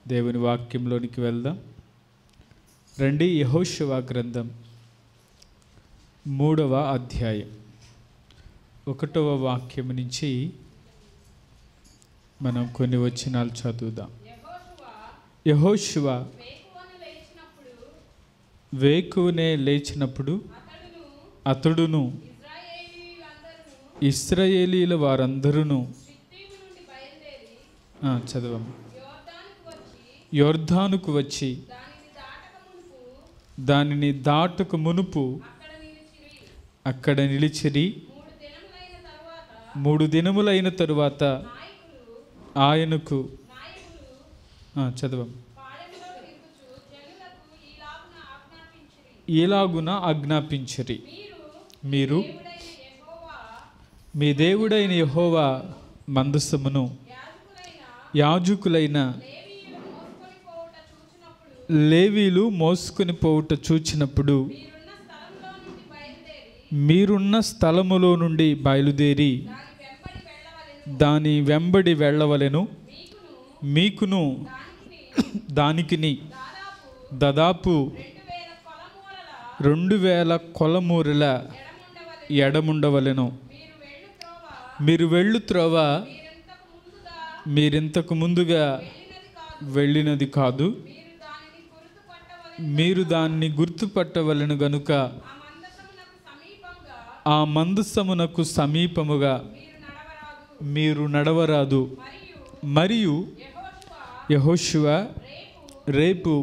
దేవుని వాక్యంలోనికి వెళ్దాం రండి. యెహోషువ గ్రంథం 3వ అధ్యాయం 1వ వాక్యం నుంచి మనం కొన్ని వచనాలు చదువుదాం. యెహోషువ వేకువనే లేచినప్పుడు అతడును ఇశ్రాయేలీల వారందరూ చదవము యొర్దానుకు వచ్చి దానిని దాటక మునుపు అక్కడ నిలిచిరి. 3 దినములైన తరువాత ఆయనకు చదవము ఇలాగున ఆజ్ఞాపించిరి, మీరు మీ దేవుడైన యెహోవా మందసమును యాజకులైన లేవీలు మోసుకొని పోవుట చూచినప్పుడు మీరున్న స్థలములో నుండి బయలుదేరి దాని వెంబడి వెళ్ళవలెను. మీకును దానికిని దాదాపు 2000 కొలమూరల ఎడముండవలెను. మీరు వెళ్ళు త్రోవ మీరింతకు ముందుగా వెళ్ళినది కాదు, మీరు దాన్ని గుర్తుపట్టవలెను గనుక ఆ మందసమునకు సమీపముగా మీరు నడవరాదు. మరియు యెహోషువ రేపు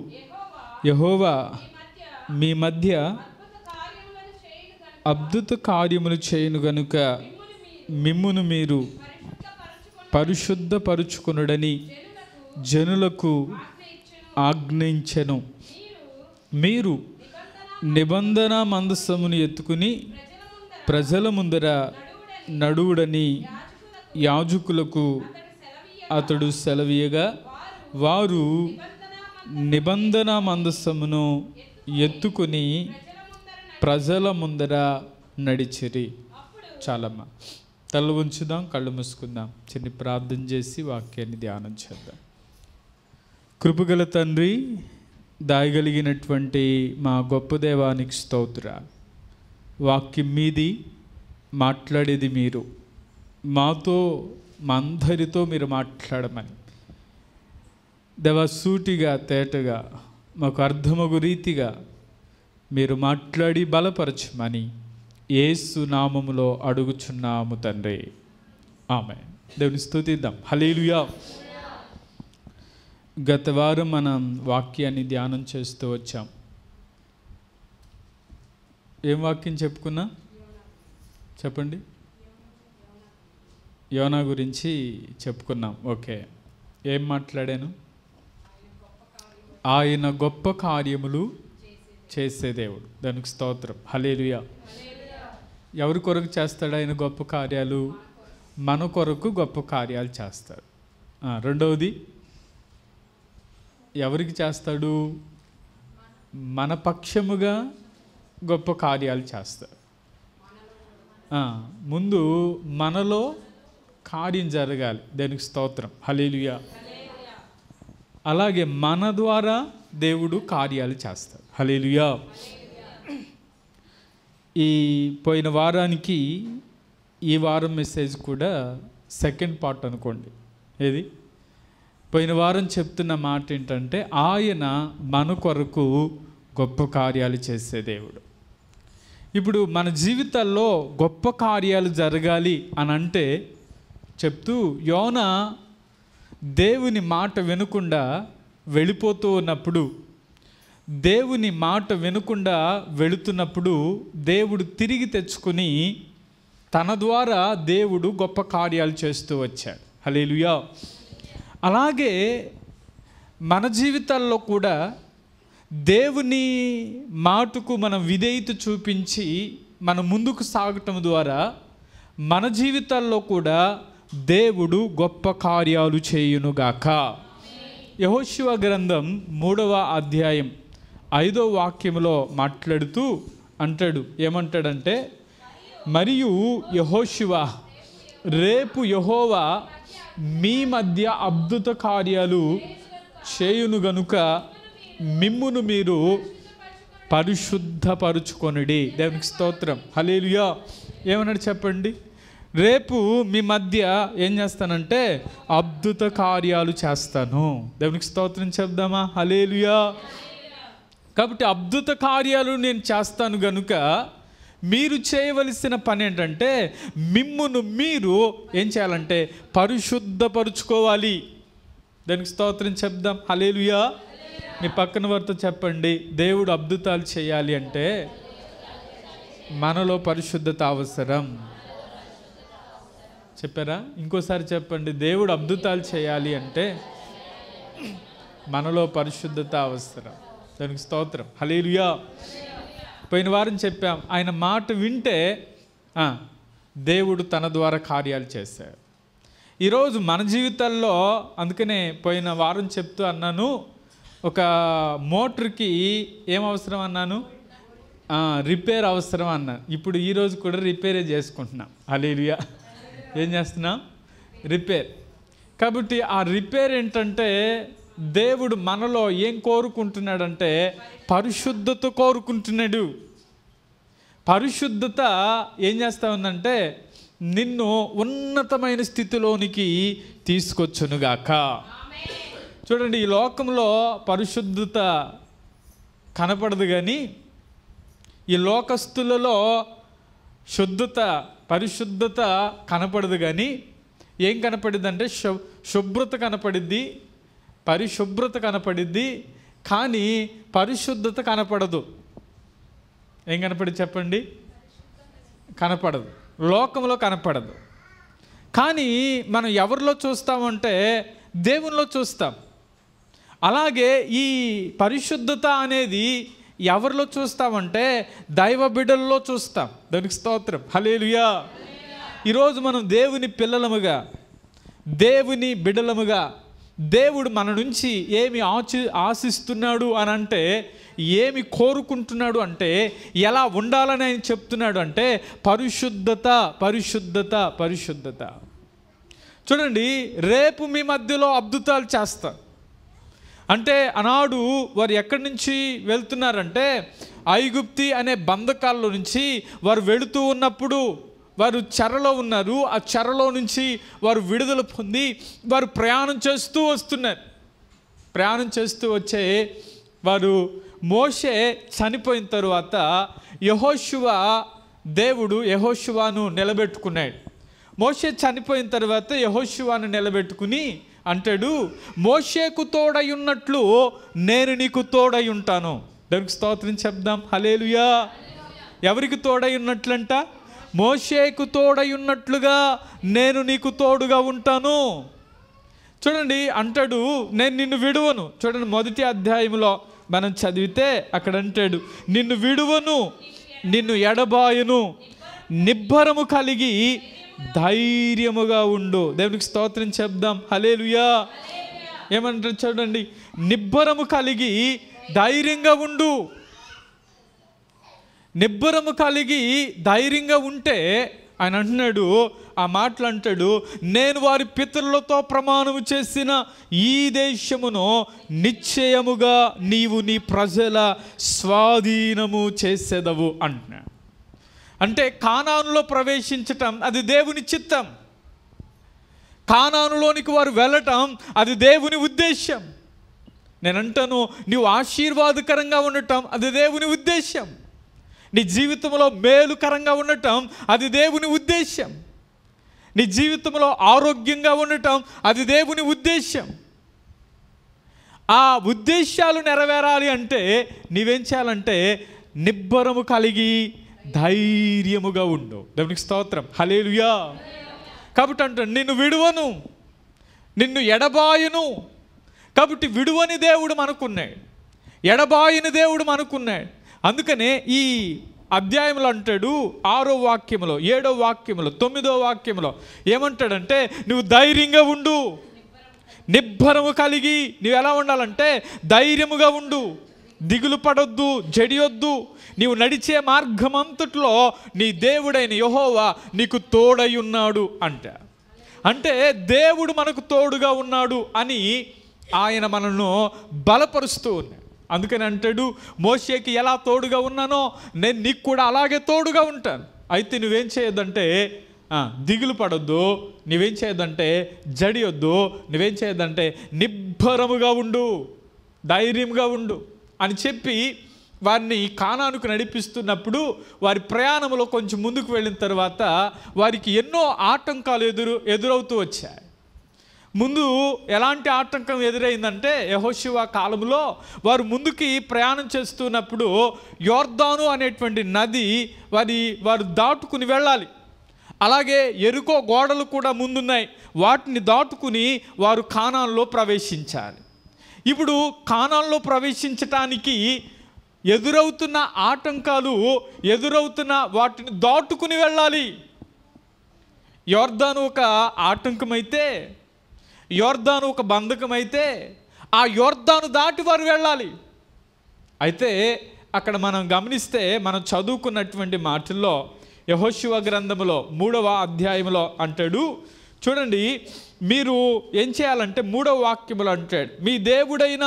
యెహోవా మీ మధ్య అద్భుత కార్యములు చేయును గనుక మిమ్మును మీరు పరిశుద్ధపరుచుకొనుడని జనులకు ఆజ్ఞయించెను. మీరు నిబంధన మందసమును ఎత్తుకుని ప్రజల ముందర నడువుడని యాజకులకు అతడు సెలవీయగా వారు నిబంధన మందసమును ఎత్తుకుని ప్రజల ముందర నడిచిరి. చాలమ్మా, తల ఉంచుదాం, కళ్ళు మూసుకుందాం, చిన్న ప్రార్థన చేసి వాక్యాన్ని ధ్యానం చేద్దాం. కృపగల తండ్రి, దాయగలిగినటువంటి మా గొప్ప దేవానికి స్తోత్రాలు. వాక్యం మీది, మాట్లాడేది మీరు, మాతో మా అందరితో మీరు మాట్లాడమని దేవా సూటిగా తేటగా మాకు అర్థమగు రీతిగా మీరు మాట్లాడి బలపరచమని యేసు నామములో అడుగుచున్నాము తండ్రి, ఆమేన్. దేవుని స్తుతిద్దాం. హల్లెలూయా. గత వారం మనం వాక్యాన్ని ధ్యానం చేస్తూ వచ్చాం. ఏం వాక్యం చెప్పుకున్నా చెప్పండి? యోనా గురించి చెప్పుకున్నాం. ఓకే, ఏం మాట్లాడాను? ఆయన గొప్ప కార్యములు చేసే దేవుడు. దానికి స్తోత్రం. హల్లెలూయా. ఎవరి కొరకు చేస్తాడు ఆయన గొప్ప కార్యాలు? మన కొరకు గొప్ప కార్యాలు చేస్తాడు. రెండవది, ఎవరికి చేస్తాడు? మన పక్షముగా గొప్ప కార్యాలు చేస్తాడు. ముందు మనలో కార్యం జరగాలి. దానికి స్తోత్రం. హల్లెలూయా. అలాగే మన ద్వారా దేవుడు కార్యాలు చేస్తాడు. హల్లెలూయా. ఈ పోయిన వారానికి ఈ వారం మెసేజ్ కూడా సెకండ్ పార్ట్ అనుకోండి. ఏది? పోయిన వారం చెప్తున్న మాట ఏంటంటే ఆయన మన కొరకు గొప్ప కార్యాలు చేసే దేవుడు. ఇప్పుడు మన జీవితాల్లో గొప్ప కార్యాలు జరగాలి అని అంటే చెప్తూ యోనా దేవుని మాట వినకుండా వెళ్ళిపోతూ ఉన్నప్పుడు, దేవుని మాట వినకుండా వెళుతున్నప్పుడు దేవుడు తిరిగి తెచ్చుకొని తన ద్వారా దేవుడు గొప్ప కార్యాలు చేస్తూ వచ్చాడు. హల్లెలూయా. అలాగే మన జీవితాల్లో కూడా దేవుని మాటకు మనం విధేయత చూపించి మనం ముందుకు సాగటం ద్వారా మన జీవితాల్లో కూడా దేవుడు గొప్ప కార్యాలు చేయునుగాక. యెహోషువ గ్రంథం 3వ అధ్యాయం 5వ వాక్యములో మాట్లాడుతూ అంటాడు, ఏమంటాడంటే, మరియు యెహోషువ రేపు యెహోవా మీ మధ్య అద్భుత కార్యాలు చేయును గనుక మిమ్మును మీరు పరిశుద్ధపరుచుకొనుడి. దేవునికి స్తోత్రం. హల్లెలూయా. ఏమన్నాడు చెప్పండి? రేపు మీ మధ్య ఏం చేస్తానంటే అద్భుత కార్యాలు చేస్తాను. దేవునికి స్తోత్రం చెప్దామా? హల్లెలూయా. కాబట్టి అద్భుత కార్యాలు నేను చేస్తాను గనుక మీరు చేయవలసిన పని ఏంటంటే మిమ్మును మీరు ఏం చేయాలంటే పరిశుద్ధపరుచుకోవాలి. దానికి స్తోత్రం చెప్దాం. హల్లెలూయా. మీ పక్కన వారితో చెప్పండి, దేవుడు అద్భుతాలు చేయాలి అంటే మనలో పరిశుద్ధత అవసరం. చెప్పారా? ఇంకోసారి చెప్పండి, దేవుడు అద్భుతాలు చేయాలి అంటే మనలో పరిశుద్ధత అవసరం. దానికి స్తోత్రం. హల్లెలూయా. పోయిన వారం చెప్పాం, ఆయన మాట వింటే దేవుడు తన ద్వారా కార్యాలు చేశాడు. ఈరోజు మన జీవితాల్లో, అందుకనే పోయిన వారం చెప్తూ అన్నాను, ఒక మోటార్కి ఏం అవసరం అన్నాను? రిపేర్ అవసరం అన్నాను. ఇప్పుడు ఈరోజు కూడా రిపేరే చేసుకుంటున్నాం. హల్లెలూయా. ఏం చేస్తున్నాం? రిపేర్. కాబట్టి ఆ రిపేర్ ఏంటంటే దేవుడు మనలో ఏం కోరుకుంటున్నాడంటే పరిశుద్ధత కోరుకుంటున్నాడు. పరిశుద్ధత ఏం చేస్తా ఉందంటే నిన్ను ఉన్నతమైన స్థితిలోనికి తీసుకొచ్చునుగాక. చూడండి, ఈ లోకంలో పరిశుద్ధత కనపడదు, కానీ ఈ లోకస్తులలో పరిశుద్ధత కనపడదు, కానీ ఏం కనపడిద్ది అంటే శుభ్రత కనపడిద్ది, పరిశుభ్రత కనపడిద్ది, కానీ పరిశుద్ధత కనపడదు. ఏం కనపడి చెప్పండి? కనపడదు. లోకంలో కనపడదు. కానీ మనం ఎవరిలో చూస్తామంటే దేవునిలో చూస్తాం. అలాగే ఈ పరిశుద్ధత అనేది ఎవరిలో చూస్తామంటే దైవ బిడ్డల్లో చూస్తాం. దానికి స్తోత్రం. హల్లెలూయా. ఈరోజు మనం దేవుని పిల్లలముగా, దేవుని బిడ్డలముగా, దేవుడు మన నుంచి ఏమి ఆశిస్తున్నాడు అని అంటే, ఏమి కోరుకుంటున్నాడు అంటే, ఎలా ఉండాలని ఆయన చెప్తున్నాడు అంటే పరిశుద్ధత, పరిశుద్ధత, పరిశుద్ధత. చూడండి, రేపు మీ మధ్యలో అద్భుతాలు చేస్తా అంటే, ఆనాడు వారు ఎక్కడి నుంచి వెళ్తున్నారంటే ఐగుప్తి అనే బంధకాల్లో నుంచి వారు వెళుతూ ఉన్నప్పుడు వారు చెరలో ఉన్నారు. ఆ చెరలో నుంచి వారు విడుదల పొంది వారు ప్రయాణం చేస్తూ వస్తున్నారు. ప్రయాణం చేస్తూ వచ్చే వారు మోషే చనిపోయిన తరువాత దేవుడు యెహోషువను నిలబెట్టుకున్నాడు. మోషే చనిపోయిన తర్వాత యెహోషువను నిలబెట్టుకుని అంటాడు, మోషేకు తోడై ఉన్నట్లు నేను నీకు తోడై ఉంటాను. దానికి స్తోత్రం చెప్దాం. హల్లెలూయా. ఎవరికి తోడై ఉన్నట్లంట? మోషేకు తోడై ఉన్నట్లుగా నేను నీకు తోడుగా ఉంటాను. చూడండి, అంటాడు నేను నిన్ను విడువను. చూడండి, మొదటి అధ్యాయంలో మనం చదివితే అక్కడ అంటాడు, నిన్ను విడువను, నిన్ను ఎడబాయను, నిబ్బరము కలిగి ధైర్యముగా ఉండు. దేవునికి స్తోత్రం చెప్దాం. హల్లెలూయా. ఏమంటారు చూడండి, నిబ్బరము కలిగి ధైర్యంగా ఉండు. నిబ్బరము కలిగి ధైర్యంగా ఉంటే ఆయన అంటున్నాడు, ఆ మాటలు అంటాడు, నేను వారి పితరులతో ప్రమాణము చేసిన ఈ దేశమును నిశ్చయముగా నీవు నీ ప్రజల స్వాధీనము చేసేదవు అంటున్నాడు. అంటే కానానులో ప్రవేశించటం అది దేవుని చిత్తం. కానానులోనికి వారు వెళ్ళటం అది దేవుని ఉద్దేశం. నేనంటాను, నీవు ఆశీర్వాదకరంగా ఉండటం అది దేవుని ఉద్దేశం. నీ జీవితంలో మేలుకరంగా ఉండటం అది దేవుని ఉద్దేశం. నీ జీవితంలో ఆరోగ్యంగా ఉండటం అది దేవుని ఉద్దేశం. ఆ ఉద్దేశాలు నెరవేరాలి అంటే నీవేం చేయాలంటే నిబ్బరము కలిగి ధైర్యముగా ఉండు. దేవునికి స్తోత్రం. హల్లెలూయా. కాబట్టి అంటాడు, నిన్ను విడువను, నిన్ను ఎడబాయను. కాబట్టి విడువని దేవుడు మనకున్నాడు, ఎడబాయని దేవుడు మనకున్నాడు. అందుకనే ఈ అధ్యాయంలో అంటాడు 6వ వాక్యములో, 7వ వాక్యములో, 9వ వాక్యములో ఏమంటాడంటే నువ్వు ధైర్యంగా ఉండు, నిబ్బరము కలిగి. నువ్వు ఎలా ఉండాలంటే ధైర్యముగా ఉండు, దిగులు పడొద్దు, జడియొద్దు. నీవు నడిచే మార్గమంతట్లో నీ దేవుడైన యెహోవా నీకు తోడై ఉన్నాడు అంటే దేవుడు మనకు తోడుగా ఉన్నాడు అని ఆయన మనల్ని బలపరుస్తూ ఉన్నాడు. అందుకని అంటాడు, మోషేకి ఎలా తోడుగా ఉన్నానో నేను నీకు కూడా అలాగే తోడుగా ఉంటాను. అయితే నువ్వేం చేయొద్దంటే దిగులు పడొద్దు, నువ్వేం చేయొద్దంటే జడియొద్దు, నువ్వేం చేయొద్దంటే నిబ్బరముగా ఉండు, ధైర్యంగా ఉండు అని చెప్పి వారిని కానానుకు నడిపిస్తున్నప్పుడు వారి ప్రయాణంలో కొంచెం ముందుకు వెళ్ళిన తర్వాత వారికి ఎన్నో ఆటంకాలు ఎదురవుతూ వచ్చాయి. ముందు ఎలాంటి ఆటంకం ఎదురైందంటే, యెహోషువ కాలంలో వారు ముందుకి ప్రయాణం చేస్తున్నప్పుడు యోర్దాను అనేటువంటి నది వారు దాటుకుని వెళ్ళాలి. అలాగే ఎరుకో గోడలు కూడా ముందున్నాయి, వాటిని దాటుకుని వారు కానాన్లో ప్రవేశించాలి. ఇప్పుడు కానాన్లో ప్రవేశించటానికి ఎదురవుతున్న ఆటంకాలు, ఎదురవుతున్న వాటిని దాటుకుని వెళ్ళాలి. యోర్దాను ఒక ఆటంకమైతే, యోర్దాను ఒక బంధకమైతే ఆ యోర్దాను దాటి వారు వెళ్ళాలి. అయితే అక్కడ మనం గమనిస్తే, మనం చదువుకున్నటువంటి మాటల్లో యెహోషువ గ్రంథంలో 3వ అధ్యాయంలో అంటాడు, చూడండి, మీరు ఏం చేయాలంటే 3వ వాక్యములో అంటాడు, మీ దేవుడైన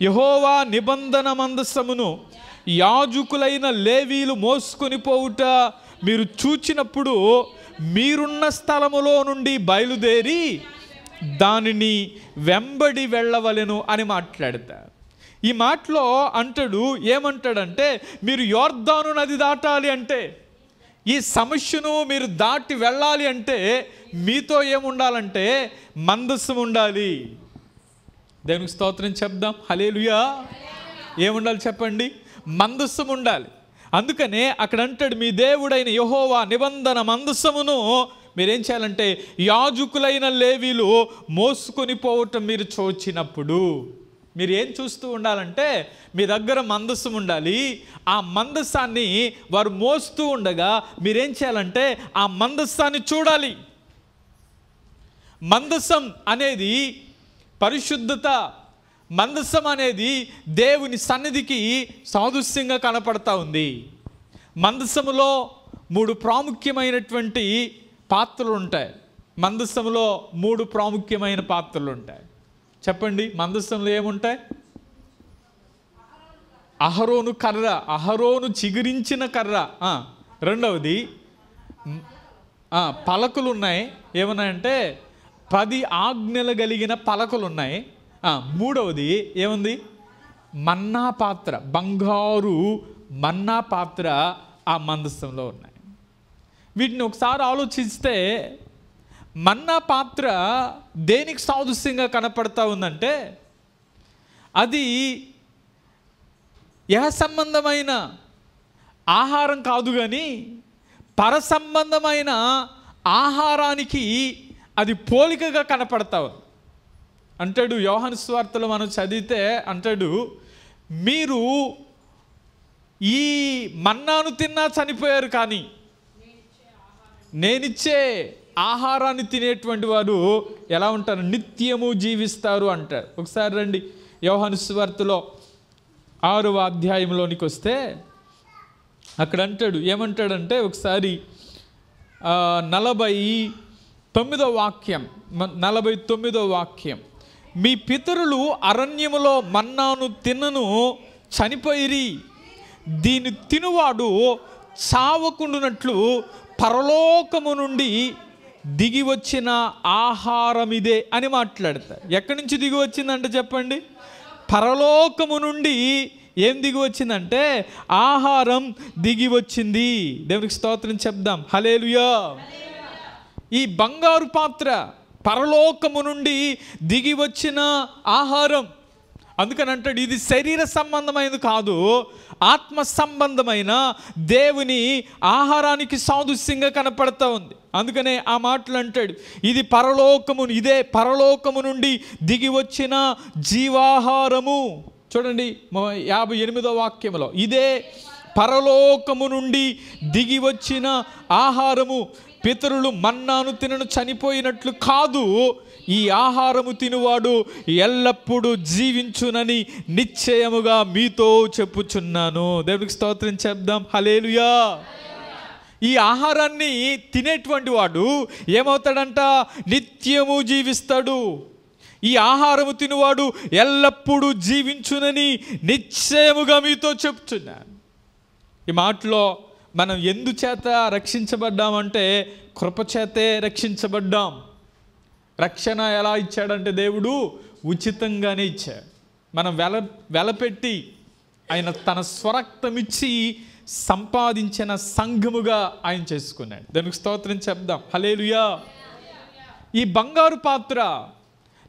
యెహోవా నిబంధన మందసమును యాజకులైన లేవీలు మోసుకొని పోవుట మీరు చూచినప్పుడు మీరున్న స్థలములో నుండి బయలుదేరి దానిని వెంబడి వెళ్ళవలెను అని మాట్లాడతారు. ఈ మాటలో అంటాడు, ఏమంటాడంటే, మీరు యోర్దాను నది దాటాలి అంటే, ఈ సమస్యను మీరు దాటి వెళ్ళాలి అంటే మీతో ఏముండాలంటే మందస్సం ఉండాలి. దేవునికి స్తోత్రం చెప్దాం, హల్లెలూయా. ఏముండాలి చెప్పండి? మందస్సం ఉండాలి. అందుకనే అక్కడ అంటాడు, మీ దేవుడైన యెహోవా నిబంధన మందస్సమును మీరేం చేయాలంటే యాజకులైన లేవీలు మోసుకొని పోవటం మీరు చూచినప్పుడు మీరు ఏం చూస్తూ ఉండాలంటే, మీ దగ్గర మందస్సం ఉండాలి. ఆ మందస్సాన్ని వారు మోస్తూ ఉండగా మీరేం చేయాలంటే ఆ మందస్సాన్ని చూడాలి. మందస్సం అనేది పరిశుద్ధత, మందస్సం అనేది దేవుని సన్నిధికి సాదృశ్యంగా కనపడతా ఉంది. మందస్సములో 3 ప్రాముఖ్యమైనటువంటి పాత్రలు ఉంటాయి. మందస్సంలో 3 ప్రాముఖ్యమైన పాత్రలు ఉంటాయి. చెప్పండి, మందస్సంలో ఏముంటాయి? అహరోను కర్ర, అహరోను చిగురించిన కర్ర. రెండవది పలకలు ఉన్నాయి. ఏమన్నాయంటే 10 ఆజ్ఞలు కలిగిన పలకలు ఉన్నాయి. మూడవది ఏముంది? మన్నా పాత్ర, బంగారు మన్నా పాత్ర ఆ మందస్సంలో ఉన్నాయి. వీటిని ఒకసారి ఆలోచిస్తే మన్నా పాత్ర దేనికి సాదృశ్యంగా కనపడతా ఉందంటే, అది ఏ సంబంధమైన ఆహారం కాదు కానీ పరసంబంధమైన ఆహారానికి అది పోలికగా కనపడతా ఉంది. అంటాడు యోహాను సువార్తలో మనం చదివితే అంటాడు, మీరు ఈ మన్నాను తిన్నా చనిపోయారు, కానీ నేనిచ్చే ఆహారాన్ని తినేటువంటి వారు ఎలా ఉంటారు? నిత్యము జీవిస్తారు అంటారు. ఒకసారి రండి, యోహాను సువార్తలో 6వ అధ్యాయంలోనికి వస్తే అక్కడ అంటాడు, ఏమంటాడంటే, ఒకసారి 49వ వాక్యం, మీ పితరులు అరణ్యములో మన్నాను తిన్నను చనిపోయిరి, దీన్ని తినువాడు చావకుండునట్లు పరలోకము నుండి దిగి వచ్చిన ఆహారం ఇదే అని మాట్లాడతారు. ఎక్కడి నుంచి దిగి వచ్చిందంటే చెప్పండి? పరలోకము నుండి ఏం దిగి వచ్చిందంటే ఆహారం దిగి వచ్చింది. దేవునికి స్తోత్రం చెప్దాం, హల్లెలూయా. ఈ బంగారు పాత్ర పరలోకము నుండి దిగి వచ్చిన ఆహారం. అందుకని అంటాడు, ఇది శరీర సంబంధమైనది కాదు, ఆత్మ సంబంధమైన దేవుని ఆహారానికి సాదృశ్యంగా కనపడతా ఉంది. అందుకనే ఆ మాటలు అంటాడు, ఇదే పరలోకము నుండి దిగి వచ్చిన జీవాహారము. చూడండి 58వ వాక్యంలో, ఇదే పరలోకము నుండి దిగి వచ్చిన ఆహారము, పితరులు మన్నాను తినను చనిపోయినట్లు కాదు, ఈ ఆహారము తినువాడు ఎల్లప్పుడూ జీవించునని నిశ్చయముగా మీతో చెప్పుచున్నాను. దేవునికి స్తోత్రం చెప్దాం, హల్లెలూయా. ఈ ఆహారాన్ని తినేటువంటి వాడు ఏమవుతాడంట? నిత్యము జీవిస్తాడు. ఈ ఆహారము తినువాడు ఎల్లప్పుడూ జీవించునని నిశ్చయముగా మీతో చెప్తున్నాను. ఈ మాటలో మనం ఎందుచేత రక్షించబడ్డామంటే కృపచేతే రక్షించబడ్డాం. రక్షణ ఎలా ఇచ్చాడంటే దేవుడు ఉచితంగానే ఇచ్చాడు. మనం వెలపెట్టి ఆయన తన స్వరక్తం ఇచ్చి సంపాదించిన సంఘముగా ఆయన చేసుకున్నాడు. దానికి స్తోత్రం చెప్దాం. హల్లెలూయా. ఈ బంగారు పాత్ర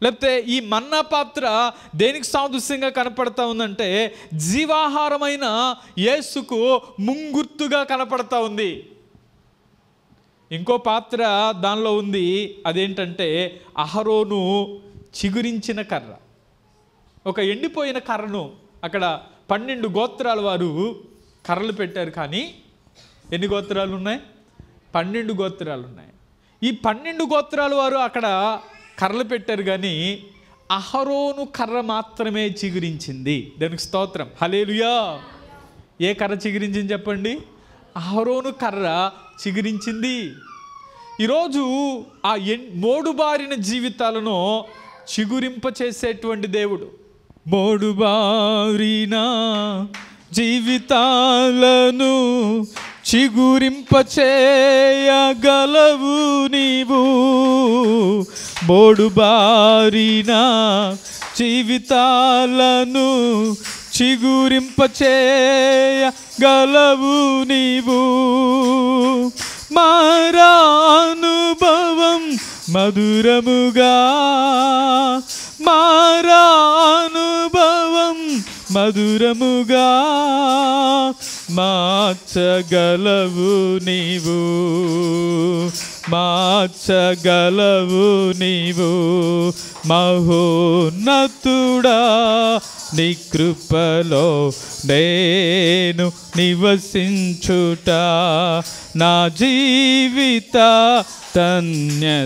లేకపోతే ఈ మన్నా పాత్ర దేనికి సాదృశ్యంగా కనపడతా ఉందంటే జీవాహారమైన యేసుకు ముంగుర్తుగా కనపడతా ఉంది. ఇంకో పాత్ర దానిలో ఉంది, అదేంటంటే అహరోను చిగురించిన కర్ర. ఒక ఎండిపోయిన కర్రను అక్కడ 12 గోత్రాల వారు కర్రలు పెట్టారు. కానీ ఎన్ని గోత్రాలు ఉన్నాయి? 12 గోత్రాలు ఉన్నాయి. ఈ 12 గోత్రాల వారు అక్కడ కర్రలు పెట్టారు, కానీ అహరోను కర్ర మాత్రమే చిగురించింది. దానికి స్తోత్రం. హల్లెలూయా. ఏ కర్ర చిగురించింది చెప్పండి? అహరోను కర్ర చిగురించింది. ఈరోజు ఆ మోడుబారిన జీవితాలను చిగురింప చేసేటువంటి దేవుడు. మోడుబారిన జీవితాలను చిగురింప చేయగలవు నీవు. మోడుబారిన జీవితాలను చిగురింప చేయగలవు నీవు. మారానుభవం మధురముగా, మారానుభవం మధురముగా మార్చగలవు నీవు, మార్చగలవు నీవు. మహోన్నతుడా నీ కృపలో నేను నివసించుట నా జీవిత ధన్యతయున్నది.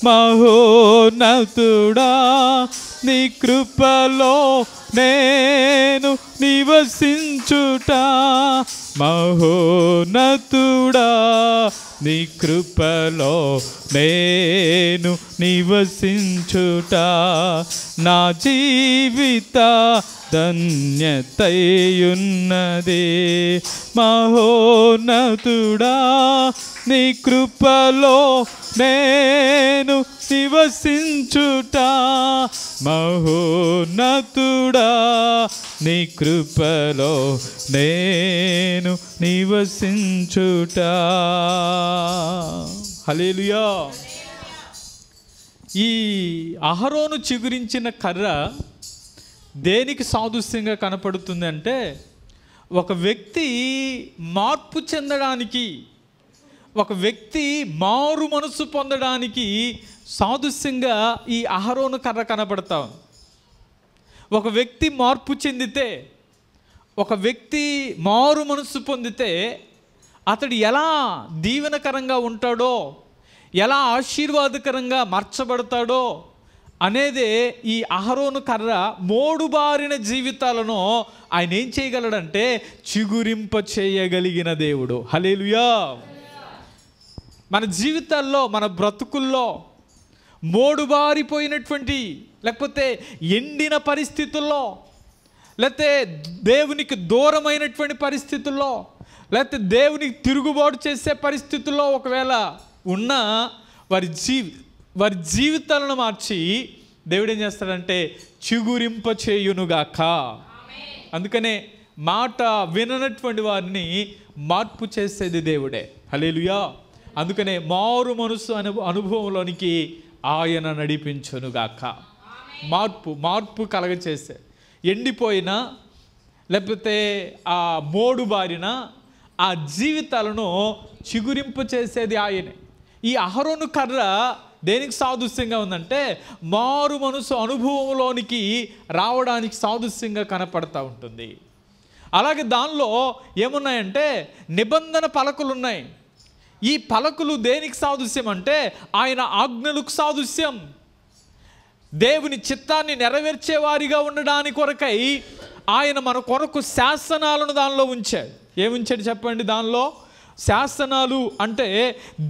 మహోన్నతుడా నీ కృపలో నేను నివసించుట, మహోన్నతుడా నీ కృపలో నేను నివసించుట నా జీవిత ధన్యతయున్నది. మహోన్నతుడా నీ కృపలో నేను నివసించుట, మహోన్నతుడా నీ కృపలో నేను నివసించుట. హల్లెలూయా. ఈ అహరోను చిగురించిన కర్ర దేనికి సాదృశ్యంగా కనపడుతుంది అంటే ఒక వ్యక్తి మార్పు చెందడానికి, ఒక వ్యక్తి మారు మనసు పొందడానికి సాదృశ్యంగా ఈ అహరోను కర్ర కనపడతా ఉంది. ఒక వ్యక్తి మార్పు చెందితే, ఒక వ్యక్తి మారు మనసు పొందితే అతడు ఎలా దీవెనకరంగా ఉంటాడో, ఎలా ఆశీర్వాదకరంగా మార్చబడతాడో అనేదే ఈ అహరోను కర్ర. మోడుబారిన జీవితాలను ఆయన ఏం చేయగలడంటే చిగురింప చేయగలిగిన దేవుడు. హల్లెలూయా. మన జీవితాల్లో, మన బ్రతుకుల్లో మోడుబారిపోయినటువంటి లేకపోతే ఎండిన పరిస్థితుల్లో, లేకపోతే దేవునికి దూరమైనటువంటి పరిస్థితుల్లో, లేకపోతే దేవునికి తిరుగుబాటు చేసే పరిస్థితుల్లో ఒకవేళ ఉన్న వారి జీవితాలను మార్చి దేవుడు ఏం చేస్తాడంటే చిగురింప చేయునుగాక. అందుకనే మాట విననటువంటి వారిని మార్పు చేసేది దేవుడే. హల్లెలూయా. అందుకనే మారు మనసు అనుభవంలోనికి ఆయన నడిపించునుగాక. మార్పు కలగచేసే ఎండిపోయిన లేకపోతే ఆ మోడు బారిన ఆ జీవితాలను చిగురింపు చేసేది ఆయనే. ఈ అహరోను కర్ర దేనికి సాదృశ్యంగా ఉందంటే మారు మనసు అనుభవంలోనికి రావడానికి సాదృశ్యంగా కనపడతా ఉంటుంది. అలాగే దానిలో ఏమున్నాయంటే నిబంధన పలకలు ఉన్నాయి. ఈ పలకలు దేనికి సాదృశ్యం అంటే ఆయన ఆజ్ఞలకు సాదృశ్యం. దేవుని చిత్తాన్ని నెరవేర్చే వారిగా ఉండడానికి కొరకై ఆయన మన కొరకు శాసనాలను దానిలో ఉంచాడు. ఏముంచాడు చెప్పండి? దానిలో శాసనాలు అంటే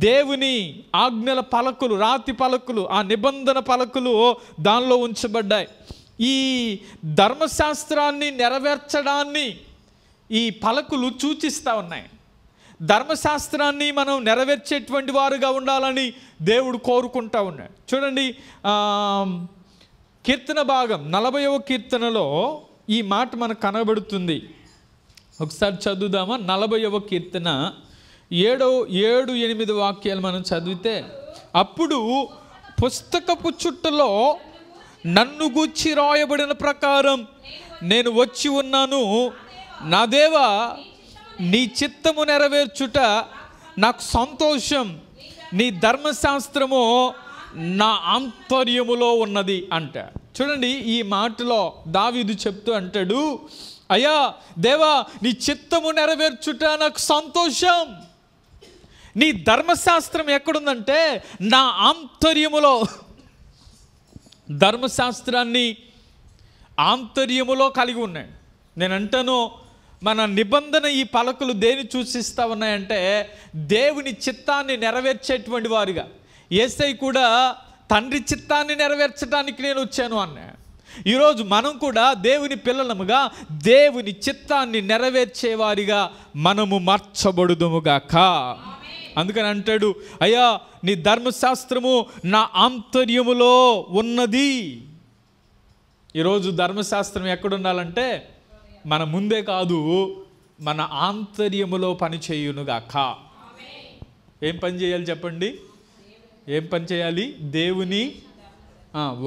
దేవుని ఆజ్ఞల పలకలు, రాతి పలకలు, ఆ నిబంధన పలకలు దానిలో ఉంచబడ్డాయి. ఈ ధర్మశాస్త్రాన్ని నెరవేర్చడాన్ని ఈ పలకలు సూచిస్తూ ఉన్నాయి. ధర్మశాస్త్రాన్ని మనం నెరవేర్చేటువంటి వారుగా ఉండాలని దేవుడు కోరుకుంటా ఉన్నాడు. చూడండి, కీర్తన భాగం 40వ కీర్తనలో ఈ మాట మనకు కనబడుతుంది. ఒకసారి చదువుదామా? 40వ కీర్తన 7-8 వాక్యాలు మనం చదివితే, అప్పుడు పుస్తకపు చుట్టలో నన్ను గూర్చి రాయబడిన ప్రకారం నేను వచ్చి ఉన్నాను. నా దేవా, నీ చిత్తము నెరవేర్చుట నాకు సంతోషం. నీ ధర్మశాస్త్రము నా ఆంతర్యములో ఉన్నది అంట. చూడండి, ఈ మాటలో దావీదు చెప్తూ అంటాడు, అయ్యా దేవా, నీ చిత్తము నెరవేర్చుట నాకు సంతోషం. నీ ధర్మశాస్త్రం ఎక్కడుందంటే నా ఆంతర్యములో. ధర్మశాస్త్రాన్ని ఆంతర్యములో కలిగి ఉన్నాడు. నేను అంటాను, మన నిబంధన ఈ పలకలు దేని సూచిస్తూ ఉన్నాయంటే దేవుని చిత్తాన్ని నెరవేర్చేటువంటి వారుగా. యేసయ్య కూడా తండ్రి చిత్తాన్ని నెరవేర్చడానికి నేను వచ్చాను అన్నా. ఈరోజు మనం కూడా దేవుని పిల్లలముగా దేవుని చిత్తాన్ని నెరవేర్చేవారిగా మనము మార్చబడుదుముగాక. అందుకని అంటాడు, అయ్యా నీ ధర్మశాస్త్రము నా ఆంతర్యములో ఉన్నది. ఈరోజు ధర్మశాస్త్రం ఎక్కడుండాలంటే మన ముందే కాదు, మన ఆంతర్యములో పని చేయునుగాక. ఏం పని చేయాలి చెప్పండి? ఏం పని చేయాలి? దేవుని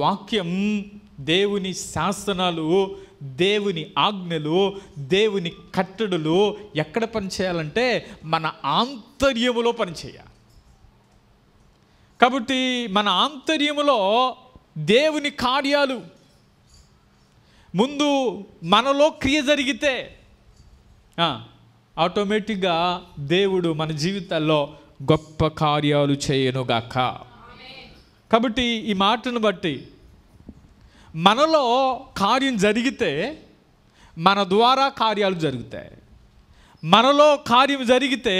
వాక్యం, దేవుని శాసనాలు, దేవుని ఆజ్ఞలు, దేవుని కట్టడలు ఎక్కడ పని చేయాలంటే మన ఆంతర్యములో పని చేయాలి. కాబట్టి మన ఆంతర్యములో దేవుని కార్యాలు ముందు మనలో క్రియ జరిగితే ఆటోమేటిక్గా దేవుడు మన జీవితాల్లో గొప్ప కార్యాలు చేయనుగాక. కాబట్టి ఈ మాటను బట్టి మనలో కార్యం జరిగితే మన ద్వారా కార్యాలు జరుగుతాయి. మనలో కార్యం జరిగితే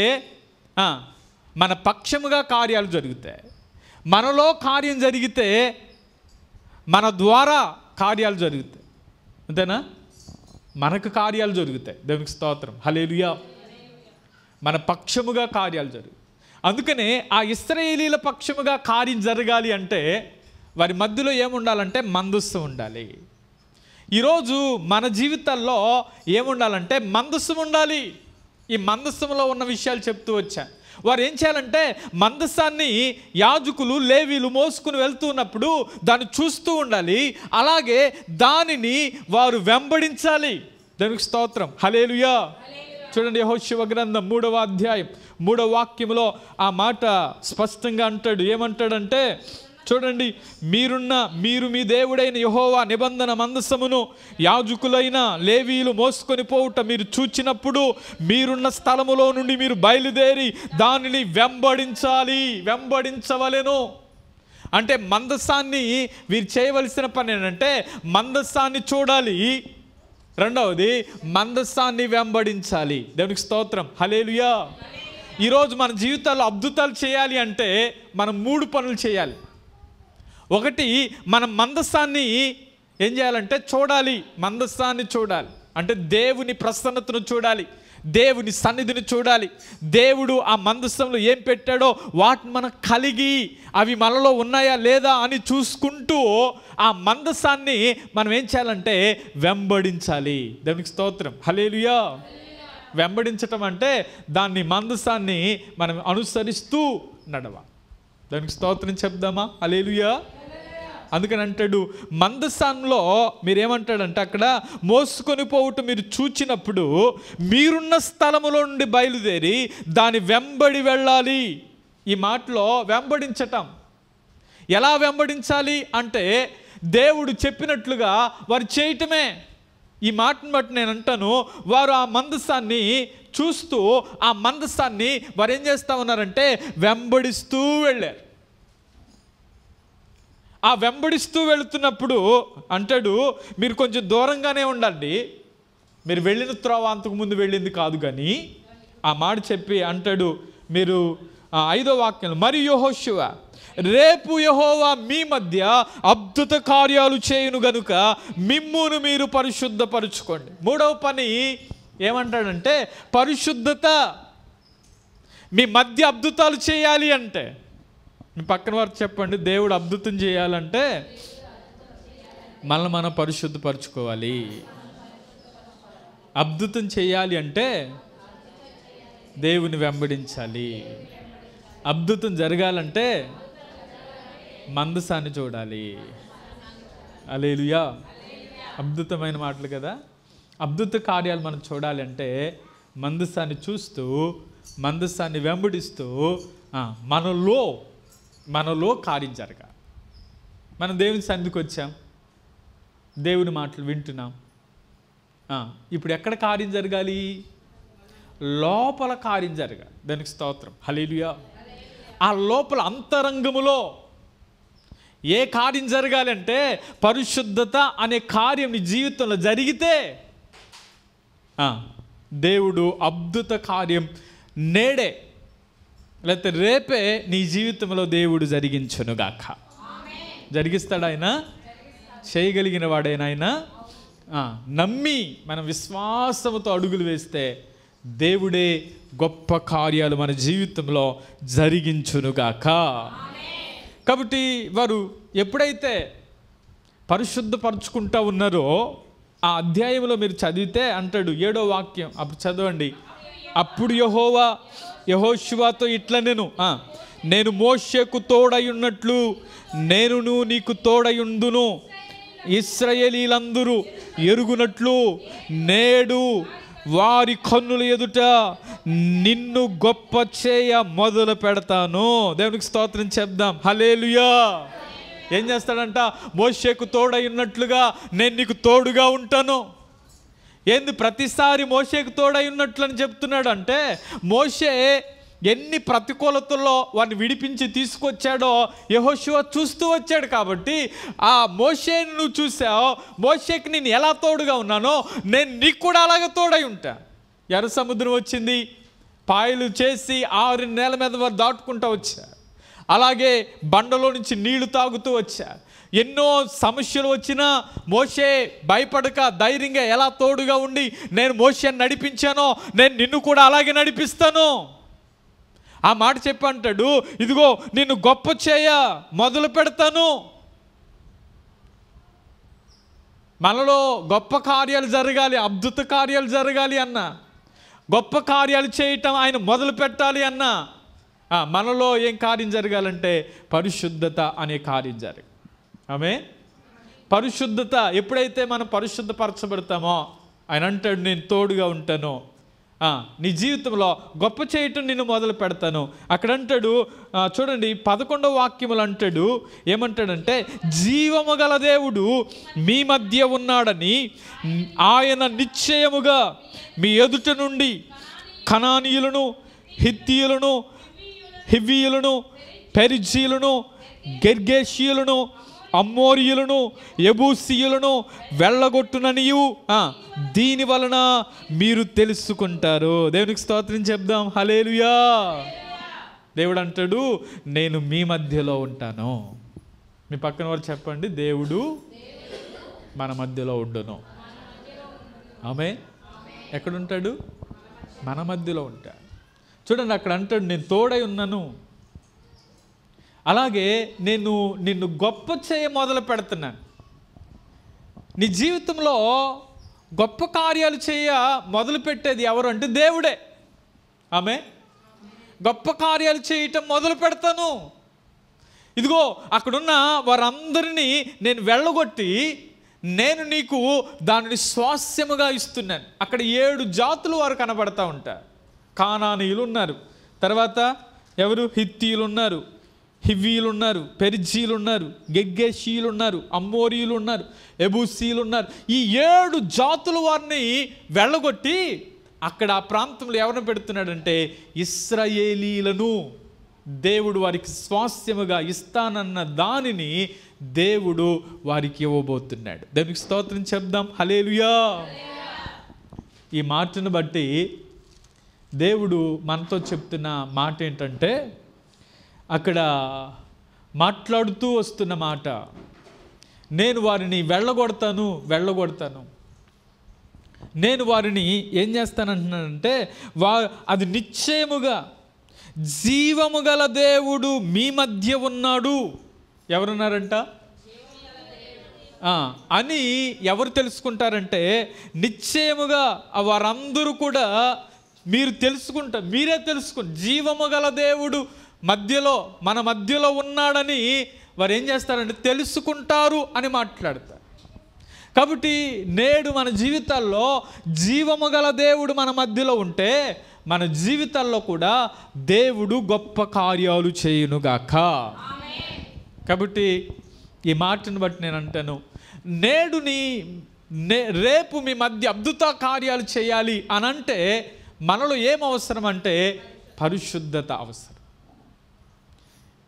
మన పక్షముగా కార్యాలు జరుగుతాయి. మనలో కార్యం జరిగితే మన ద్వారా కార్యాలు జరుగుతాయి. అంతేనా? మనకు కార్యాలు జరుగుతాయి. దేవునికి స్తోత్రం, హల్లెలూయా. మన పక్షముగా కార్యాలు జరుగుతాయి. అందుకనే ఆ ఇశ్రాయేలీల పక్షముగా కార్యం జరగాలి అంటే వారి మధ్యలో ఏముండాలంటే మందస్సు ఉండాలి. ఈరోజు మన జీవితాల్లో ఏముండాలంటే మందస్సు ఉండాలి. ఈ మందస్సులో ఉన్న విషయాలు చెప్తూ వచ్చా. వారు ఏం చేయాలంటే మందసాన్ని యాజకులు లేవీలు మోసుకుని వెళ్తున్నప్పుడు దాన్ని చూస్తూ ఉండాలి. అలాగే దానిని వారు వెంబడించాలి. దేవునికి స్తోత్రం, హల్లెలూయా. చూడండి, యెహోషువ గ్రంథం 3వ అధ్యాయం 3వ వాక్యంలో ఆ మాట స్పష్టంగా అంటాడు. ఏమంటాడంటే చూడండి, మీరు మీ దేవుడైన యెహోవా నిబంధన మందసమును యాజకులైన లేవీలు మోసుకొని పోవుట మీరు చూచినప్పుడు మీరున్న స్థలములో నుండి మీరు బయలుదేరి దానిని వెంబడించవలెను. అంటే మందసాన్ని వీరు చేయవలసిన పని ఏంటంటే మందసాన్ని చూడాలి, రెండవది మందసాన్ని వెంబడించాలి. దేవునికి స్తోత్రం, హల్లెలూయా. ఈరోజు మన జీవితాల్లో అద్భుతాలు చేయాలి అంటే మనం 3 పనులు చేయాలి. ఒకటి, మనం మందసాన్ని ఏం చేయాలంటే చూడాలి. మందసాన్ని చూడాలి అంటే దేవుని ప్రసన్నతను చూడాలి, దేవుని సన్నిధిని చూడాలి. దేవుడు ఆ మందసంలో ఏం పెట్టాడో వాటిని మనం కలిగి అవి మనలో ఉన్నాయా లేదా అని చూసుకుంటూ ఆ మందసాన్ని మనం ఏం చేయాలంటే వెంబడించాలి. దేవునికి స్తోత్రం, హల్లెలూయా. వెంబడించటం అంటే దాన్ని మందసాన్ని మనం అనుసరిస్తూ నడవాలి. దానికి స్తోత్రం చెప్దామా? హల్లెలూయా. అందుకని అంటాడు, మందసాన్లో మీరేమంటాడంటే అక్కడ మోసుకొని పోవుట మీరు చూచినప్పుడు మీరున్న స్థలములో నుండి బయలుదేరి దాని వెంబడి వెళ్ళాలి. ఈ మాటలో వెంబడించటం ఎలా వెంబడించాలి అంటే దేవుడు చెప్పినట్లుగా వారు చేయటమే. ఈ మాటను బట్టి నేను అంటాను, వారు ఆ మందసాన్ని చూస్తూ ఆ మందసాన్ని వారు ఏం చేస్తూ ఉన్నారంటే వెంబడిస్తూ వెళ్ళారు. ఆ వెంబడిస్తూ వెళుతున్నప్పుడు అంటాడు, మీరు కొంచెం దూరంగానే ఉండండి, మీరు వెళ్ళిన త్రోవ అంతకుముందు వెళ్ళింది కాదు, కానీ ఆ మాట చెప్పి అంటాడు, మీరు 5వ వాక్యం, మరియు యెహోషువ రేపు యెహోవా మీ మధ్య అద్భుత కార్యాలు చేయును గనుక మిమ్మును మీరు పరిశుద్ధపరచుకోండి. 3వ పని ఏమంటాడంటే పరిశుద్ధత. మీ మధ్య అద్భుతాలు చేయాలి అంటే, మీ పక్కన వారికి చెప్పండి, దేవుడు అద్భుతం చేయాలంటే మనల్ని మనం పరిశుద్ధపరచుకోవాలి. అద్భుతం చేయాలి అంటే దేవుని వెంబడించాలి. అద్భుతం జరగాలంటే మందసాన్ని చూడాలి. హల్లెలూయా. అద్భుతమైన మాటలు కదా. అద్భుత కార్యాలు మనం చూడాలంటే మందసాన్ని చూస్తూ, మందసాన్ని వెంబడిస్తూ మనలో కార్యం జరగాలి. మనం దేవుని సన్నిధికి వచ్చాం, దేవుని మాటలు వింటున్నాం. ఇప్పుడు ఎక్కడ కార్యం జరగాలి? లోపల కార్యం జరగాలి. దానికి స్తోత్రం. హల్లెలూయా. ఆ లోపల అంతరంగములో ఏ కార్యం జరగాలంటే పరిశుద్ధత అనే కార్యం నీ జీవితంలో జరిగితే దేవుడు అద్భుత కార్యం నేడే లేకపోతే రేపే నీ జీవితంలో దేవుడు జరిగించునుగాక. జరిగిస్తాడు ఆయన, చేయగలిగిన వాడేనాయన. నమ్మి మనం విశ్వాసముతో అడుగులు వేస్తే దేవుడే గొప్ప కార్యాలు మన జీవితంలో జరిగించునుగాక. కాబట్టి వారు ఎప్పుడైతే పరిశుద్ధపరచుకుంటూ ఉన్నారో ఆ అధ్యాయంలో మీరు చదివితే అంటాడు 7వ వాక్యం, అప్పుడు చదవండి. అప్పుడు యెహోషువతో ఇట్లా నేను మోషేకు తోడయున్నట్లు నేనును నీకు తోడయుందును, ఇశ్రాయేలీలందరూ ఎరుగునట్లు నేడు వారి కన్నుల ఎదుట నిన్ను గొప్ప చేయ మొదలు పెడతాను. దేవునికి స్తోత్రం చెప్దాం. హల్లెలూయా. ఏం చేస్తాడంట? మోషేకు తోడై ఉన్నట్లుగా నేను నీకు తోడుగా ఉంటాను. ఏంది ప్రతిసారి మోషేకు తోడై ఉన్నట్లు అని చెప్తున్నాడు అంటే, మోషే ఎన్ని ప్రతికూలతల్లో వాడిని విడిపించి తీసుకొచ్చాడో యెహోషువ చూస్తూ వచ్చాడు. కాబట్టి ఆ మోషేని నువ్వు చూసావు, మోషేకి నేను ఎలా తోడుగా ఉన్నానో నేను నీకు కూడా అలాగే తోడై ఉంటా. ఎర్ర సముద్రం వచ్చింది, పాయలు చేసి 6 నెలల మీద వారు దాటుకుంటూ వచ్చారు. అలాగే బండలో నుంచి నీళ్లు తాగుతూ వచ్చారు. ఎన్నో సమస్యలు వచ్చినా మోషే భయపడక ధైర్యంగా ఎలా తోడుగా ఉండి నేను మోషేని నడిపించానో నేను నిన్ను కూడా అలాగే నడిపిస్తాను. ఆ మాట చెప్పి అంటాడు, ఇదిగో నిన్ను గొప్ప చేయ మొదలు పెడతాను. మనలో గొప్ప కార్యాలు జరగాలి, అద్భుత కార్యాలు జరగాలి అన్న, గొప్ప కార్యాలు చేయటం ఆయన మొదలు పెట్టాలి అన్న, మనలో ఏం కార్యం జరగాలంటే పరిశుద్ధత అనే కార్యం జరగాలి. ఆమేన్. పరిశుద్ధత ఎప్పుడైతే మనం పరిశుద్ధపరచబడతామో ఆయన అంటాడు నేను తోడుగా ఉంటాను, నీ జీవితంలో గొప్ప చేయటం నిన్ను మొదలు పెడతాను. అక్కడ అంటాడు చూడండి 11వ వాక్యములు అంటాడు, ఏమంటాడంటే జీవము గల దేవుడు మీ మధ్య ఉన్నాడని ఆయన నిశ్చయముగా మీ ఎదుట నుండి కనానీయులను, హిత్తీయులను, హివ్వీయులను, పెరిజీయులను, గెర్గేషీయులను, అమ్మోరీయులను, యెబూసీయులను వెళ్ళగొట్టుననియు దీని వలన మీరు తెలుసుకుంటారు. దేవునికి స్తోత్రం చెప్దాం. హల్లెలూయా. దేవుడు అంటాడు నేను మీ మధ్యలో ఉంటాను. మీ పక్కన వారు చెప్పండి, దేవుడు మన మధ్యలో ఉండును. ఆమేన్. ఎక్కడుంటాడు? మన మధ్యలో ఉంటాడు. చూడండి అక్కడ అంటాడు నేను తోడై ఉన్నాను, అలాగే నేను నిన్ను గొప్ప చేయ మొదలు పెడుతున్నాను. నీ జీవితంలో గొప్ప కార్యాలు చేయ మొదలు పెట్టేది ఎవరు అంటే దేవుడే. ఆమె గొప్ప కార్యాలు చేయటం మొదలు పెడతాను. ఇదిగో అక్కడున్న వారందరినీ నేను వెళ్ళగొట్టి నేను నీకు దానిని స్వాస్యముగా ఇస్తున్నాను. అక్కడ 7 జాతులు వారు కనబడతా ఉంటారు. కానానీయులు ఉన్నారు, తర్వాత ఎవరు? హిత్తీయులు ఉన్నారు, హివ్వీలు ఉన్నారు, పెరిజీలు ఉన్నారు, గెర్గేషీయులు ఉన్నారు, అమ్మోరీయులు ఉన్నారు, యెబూసీయులు ఉన్నారు. ఈ 7 జాతుల వారిని వెళ్ళగొట్టి అక్కడ ఆ ప్రాంతంలో ఎవరిని పెడుతున్నాడంటే ఇశ్రాయేలీలను దేవుడు వారికి స్వాస్యముగా ఇస్తానన్న దానిని దేవుడు వారికి ఇవ్వబోతున్నాడు. దేవునికి స్తోత్రం చెప్దాం. హల్లెలూయా. ఈ మాటను బట్టి దేవుడు మనతో చెప్తున్న మాట ఏంటంటే, అక్కడ మాట్లాడుతూ వస్తున్న మాట, నేను వారిని వెళ్ళగొడతాను, నేను వారిని ఏం చేస్తానంటున్నానంటే, అది నిశ్చయముగా జీవము గల దేవుడు మీ మధ్య ఉన్నాడు. ఎవరున్నారంట అని ఎవరు తెలుసుకుంటారంటే, నిశ్చయముగా వారందరూ కూడా మీరే తెలుసుకుంటారు. జీవము గల దేవుడు మన మధ్యలో ఉన్నాడని వారు ఏం చేస్తారంటే తెలుసుకుంటారు అని మాట్లాడతారు. కాబట్టి నేడు మన జీవితాల్లో జీవము గల దేవుడు మన మధ్యలో ఉంటే మన జీవితాల్లో కూడా దేవుడు గొప్ప కార్యాలు చేయునుగాక. కాబట్టి ఈ మాటను బట్టి నేను అంటాను, రేపు మీ మధ్య అద్భుత కార్యాలు చేయాలి అనంటే మనలో ఏం అవసరం అంటే పరిశుద్ధత అవసరం.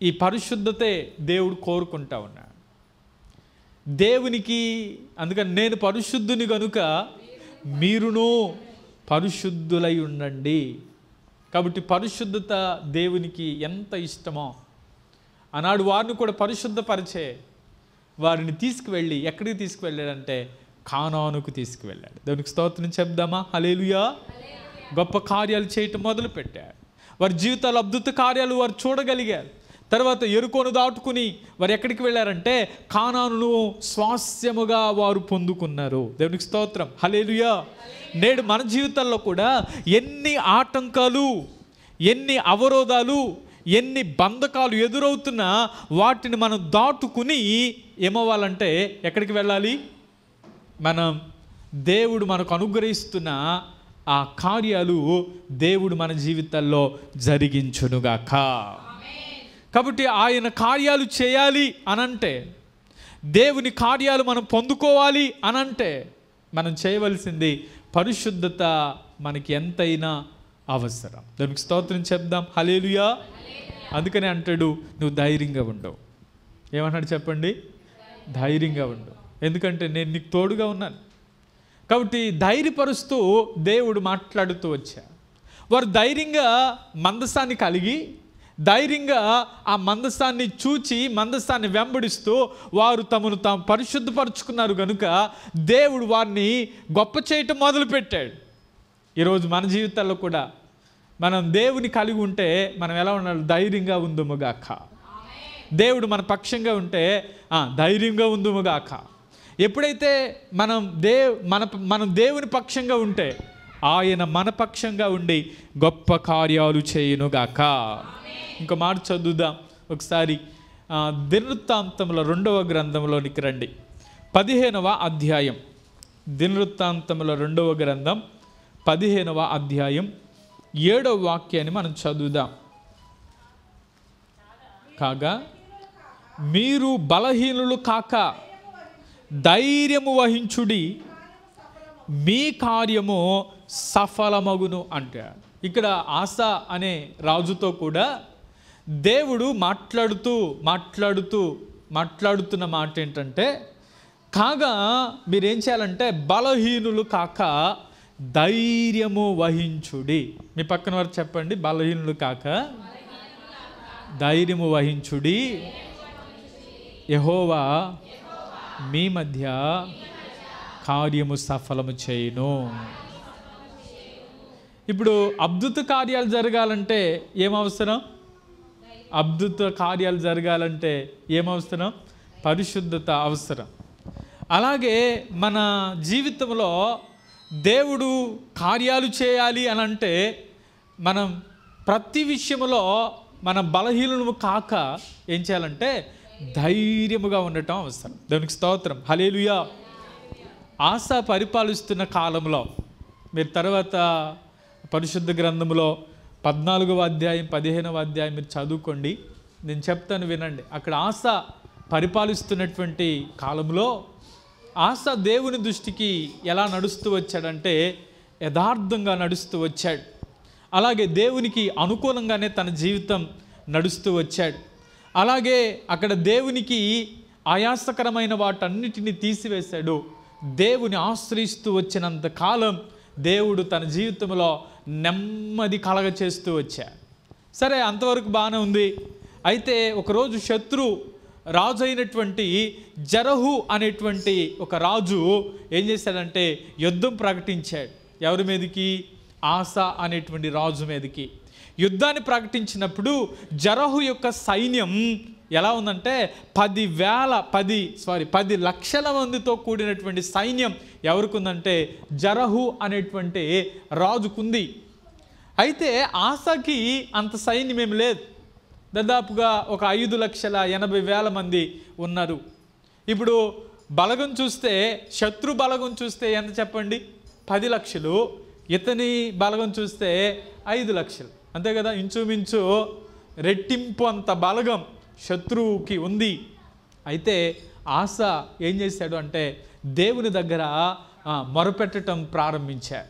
ఈ పరిశుద్ధతే దేవుడు కోరుకుంటా ఉన్నాడు. దేవునికి అందుకని నేను పరిశుద్ధుని గనుక మీరును పరిశుద్ధులై ఉండండి. కాబట్టి పరిశుద్ధత దేవునికి ఎంత ఇష్టమో ఆనాడు వారిని కూడా పరిశుద్ధపరిచే వారిని తీసుకువెళ్ళి ఎక్కడికి తీసుకువెళ్ళాడంటే కానానుకు తీసుకువెళ్ళాడు. దేవునికి స్తోత్రం చెప్దామా? హల్లెలూయా. గొప్ప కార్యాలు చేయటం మొదలుపెట్టాడు. వారి జీవితాల్లో అద్భుత కార్యాలు వారు చూడగలిగారు. తర్వాత యెరికోను దాటుకుని వారు ఎక్కడికి వెళ్ళారంటే కానానును స్వాస్యముగా వారు పొందుకున్నారు. దేవునికి స్తోత్రం, హల్లెలూయా. నేడు మన జీవితాల్లో కూడా ఎన్ని ఆటంకాలు, ఎన్ని అవరోధాలు, ఎన్ని బంధకాలు ఎదురవుతున్నా వాటిని మనం దాటుకుని ఏమవ్వాలంటే ఎక్కడికి వెళ్ళాలి? దేవుడు మనకు అనుగ్రహిస్తున్న ఆ కార్యాలు దేవుడు మన జీవితాల్లో జరిగించునుగాక. కాబట్టి ఆయన కార్యాలు చేయాలి అనంటే, దేవుని కార్యాలు మనం పొందుకోవాలి అనంటే మనం చేయవలసింది పరిశుద్ధత మనకి ఎంతైనా అవసరం. దానికి స్తోత్రం చెప్దాం, హల్లెలూయా. అందుకనే అంటాడు, నువ్వు ధైర్యంగా ఉండవు. ఏమన్నాడు చెప్పండి? ధైర్యంగా ఉండు, ఎందుకంటే నేను నీకు తోడుగా ఉన్నాను. కాబట్టి ధైర్యపరుస్తూ దేవుడు మాట్లాడుతూ వచ్చాడు. వారు ధైర్యంగా మందసాన్ని కలిగి ధైర్యంగా ఆ మందసాన్ని చూచి మందసాన్ని వెంబడిస్తూ వారు తమను తాము పరిశుద్ధపరుచుకున్నారు కనుక దేవుడు వారిని గొప్ప చేయటం మొదలుపెట్టాడు. ఈరోజు మన జీవితాల్లో కూడా మనం దేవుని కలిగి ఉంటే మనం ఎలా ఉండాలి? ధైర్యంగా ఉందుముగాక. దేవుడు మన పక్షంగా ఉంటే ధైర్యంగా ఉందుముగాక. ఎప్పుడైతే మనం దేవుని పక్షంగా ఉంటే ఆయన మన పక్షంగా ఉండి గొప్ప కార్యాలు చేయునుగాక. ఇంకో మాట చదువుదాం ఒకసారి. దినవృత్తాంతముల 2వ గ్రంథంలోనికి రండి, 15వ అధ్యాయం. దినవృత్తాంతముల 2వ గ్రంథం 15వ అధ్యాయం 7వ వాక్యాన్ని మనం చదువుదాం. కాగా మీరు బలహీనులు కాక ధైర్యము వహించుడి, మీ కార్యము సఫలమగును అంటే ఇక్కడ ఆసా అనే రాజుతో కూడా దేవుడు మాట్లాడుతున్న మాట ఏంటంటే, కాగా మీరేం చేయాలంటే బలహీనులు కాక ధైర్యము వహించుడి. మీ పక్కన వారు చెప్పండి, బలహీనులు కాక ధైర్యము వహించుడి, యెహోవా మీ మధ్య కార్యము సఫలము చేయును. ఇప్పుడు అద్భుత కార్యాలు జరగాలంటే ఏమవసరం? అద్భుత కార్యాలు జరగాలంటే ఏమవసరం? పరిశుద్ధత అవసరం. అలాగే మన జీవితంలో దేవుడు కార్యాలు చేయాలి అని అంటే మనం ప్రతి విషయంలో మన బలహీనము కాక ఏం చేయాలంటే ధైర్యముగా ఉండటం అవసరం. దేవునికి స్తోత్రం, హల్లెలూయా. ఆసా పరిపాలిస్తున్న కాలంలో మీరు తర్వాత పరిశుద్ధ గ్రంథంలో 14వ అధ్యాయం 15వ అధ్యాయం మీరు చదువుకోండి, నేను చెప్తాను వినండి. అక్కడ ఆసా పరిపాలిస్తున్నటువంటి కాలంలో ఆసా దేవుని దృష్టికి ఎలా నడుస్తూ వచ్చాడంటే యథార్థంగా నడుస్తూ వచ్చాడు. అలాగే దేవునికి అనుకూలంగానే తన జీవితం నడుస్తూ వచ్చాడు. అలాగే అక్కడ దేవునికి ఆయాసకరమైన వాటన్నిటిని తీసివేశాడు. దేవుని ఆశ్రయిస్తూ వచ్చినంత కాలం దేవుడు తన జీవితంలో నెమ్మది కలగ చేస్తూ వచ్చారు. సరే, అంతవరకు బాగానే ఉంది. అయితే ఒకరోజు శత్రు రాజు అయినటువంటి జరహు అనేటువంటి ఒక రాజు ఏం చేశాడంటే యుద్ధం ప్రకటించాడు. ఎవరి మీదకి? ఆసా అనేటువంటి రాజు మీదకి యుద్ధాన్ని ప్రకటించినప్పుడు జరహు యొక్క సైన్యం ఎలా ఉందంటే 10 లక్షల మందితో కూడినటువంటి సైన్యం ఎవరికి ఉందంటే జరహు అనేటువంటి రాజుకుంది. అయితే ఆసాకి అంత సైన్యం ఏమి లేదు. దాదాపుగా ఒక 5,80,000 మంది ఉన్నారు. ఇప్పుడు బలగం చూస్తే, శత్రు బలగం చూస్తే ఎంత చెప్పండి? 10 లక్షలు. ఇతని బలగం చూస్తే 5 లక్షలు, అంతే కదా? ఇంచుమించు రెట్టింపు అంత బలగం శత్రువుకి ఉంది. అయితే ఆసా ఏం చేశాడు అంటే దేవుని దగ్గర మొరపెట్టడం ప్రారంభించాడు.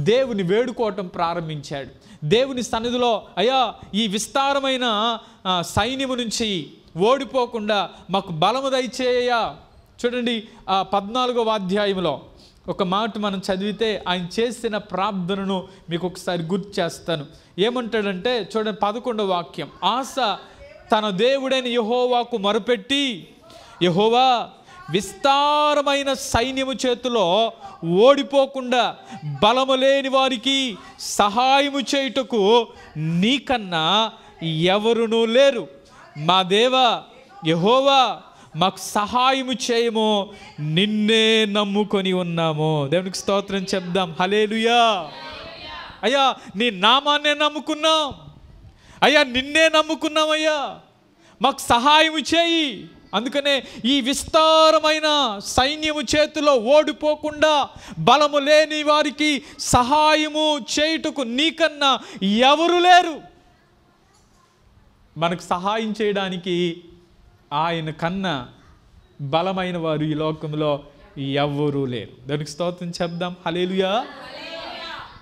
దేవుని వేడుకోవటం ప్రారంభించాడు. దేవుని సన్నిధిలో, అయ్యా, ఈ విస్తారమైన సైన్యము నుంచి ఓడిపోకుండా మాకు బలము దయచేయ. చూడండి, 14వ అధ్యాయంలో ఒక మాట మనం చదివితే ఆయన చేసిన ప్రార్థనను మీకు ఒకసారి గుర్తు చేస్తాను. ఏమంటాడంటే చూడండి, 11వ వాక్యం. ఆసా తన దేవుడైన యెహోవాకు మొరపెట్టి, యెహోవా, విస్తారమైన సైన్యము చేతిలో ఓడిపోకుండా బలము లేని వారికి సహాయము చేయుటకు నీకన్నా ఎవరునూ లేరు. మా దేవా యెహోవా, మాకు సహాయము చేయము, నిన్నే నమ్ముకొని ఉన్నాము. దేవునికి స్తోత్రం చెప్దాం. హల్లెలూయా. అయ్యా, నీ నామాన్నే నమ్ముకున్నాం అయ్యా, నిన్నే నమ్ముకున్నామయ్యా, మాకు సహాయము చేయి. అందుకనే ఈ విస్తారమైన సైన్యము చేతిలో ఓడిపోకుండా బలము లేని వారికి సహాయము చేయుటకు నీకన్నా ఎవరు లేరు. మనకు సహాయం చేయడానికి ఆయన కన్నా బలమైన వారు ఈ లోకంలో ఎవరూ లేరు. దానికి స్తోత్రం చెప్దాం. హల్లెలూయా.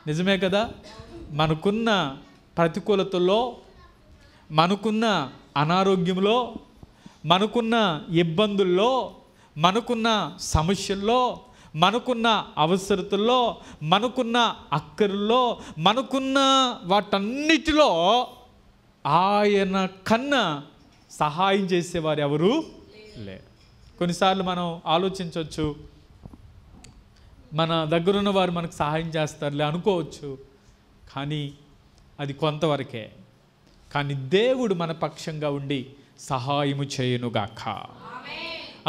నిజమే కదా? మనకున్న ప్రతికూలతల్లో, మనకున్న అనారోగ్యంలో, మనకున్న ఇబ్బందుల్లో, మనకున్న సమస్యల్లో, మనకున్న అవసరతల్లో, మనకున్న అక్కర్లో, మనకున్న వాటన్నిటిలో ఆయన కన్నా సహాయం చేసేవారు ఎవరు లేరు. కొన్నిసార్లు మనం ఆలోచించవచ్చు, మన దగ్గరున్న వారు మనకు సహాయం చేస్తారులే అనుకోవచ్చు. కానీ అది కొంతవరకే. కానీ దేవుడు మన పక్షంగా ఉండి సహాయము చేయునుగాక.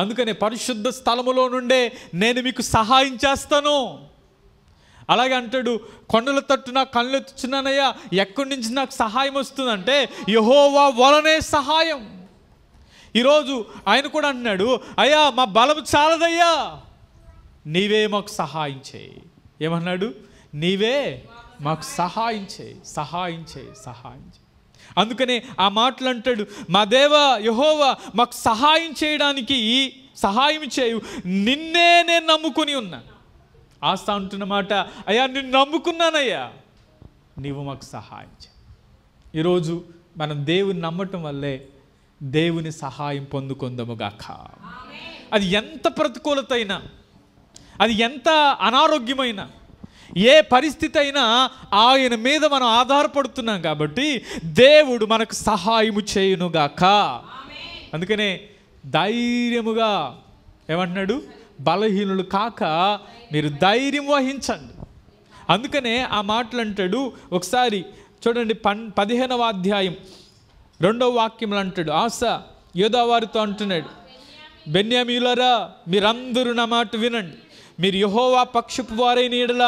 అందుకనే పరిశుద్ధ స్థలములో నుండే నేను మీకు సహాయం చేస్తాను. అలాగే అంటాడు, కొండల తట్టు నా కళ్ళు ఎత్తుచున్నానయ్యా, ఎక్కడి నుంచి నాకు సహాయం వస్తుందంటే యెహోవా వలనే సహాయం. ఈరోజు ఆయన కూడా అంటున్నాడు, అయ్యా, మా బలం చాలదయ్యా, నీవే మాకు సహాయం చేయి. ఏమన్నాడు? నీవే మాకు సహాయం చేయి, సహాయం చేయి, సహాయం చేయి. అందుకనే ఆ మాటలు అంటాడు, మా దేవా యెహోవా, మాకు సహాయం చేయడానికి సహాయం చేయు, నిన్నే నేను నమ్ముకుని ఉన్నాను. ఆసా అంటున్న మాట, అయ్యా, నిన్ను నమ్ముకున్నానయ్యా, నీవు మాకు సహాయం చేయి. ఈరోజు మనం దేవుని నమ్మటం వల్లే దేవుని సహాయం పొందుకుందాముగాక. అది ఎంత ప్రతికూలత అయినా, అది ఎంత అనారోగ్యమైనా, ఏ పరిస్థితి అయినా ఆయన మీద మనం ఆధారపడుతున్నాం కాబట్టి దేవుడు మనకు సహాయము చేయునుగాక. అందుకనే ధైర్యముగా ఏమంటున్నాడు? బలహీనులు కాక మీరు ధైర్యం వహించండి. అందుకనే ఆ మాటలు అంటాడు. ఒకసారి చూడండి, 15వ అధ్యాయం 2వ వాక్యంలో అంటాడు, ఆసా యోధావారితో అంటున్నాడు, బెన్యామీయులారా, మీరందరూ నా మాట వినండి. మీరు యెహోవా పక్షపు వారైన యెడల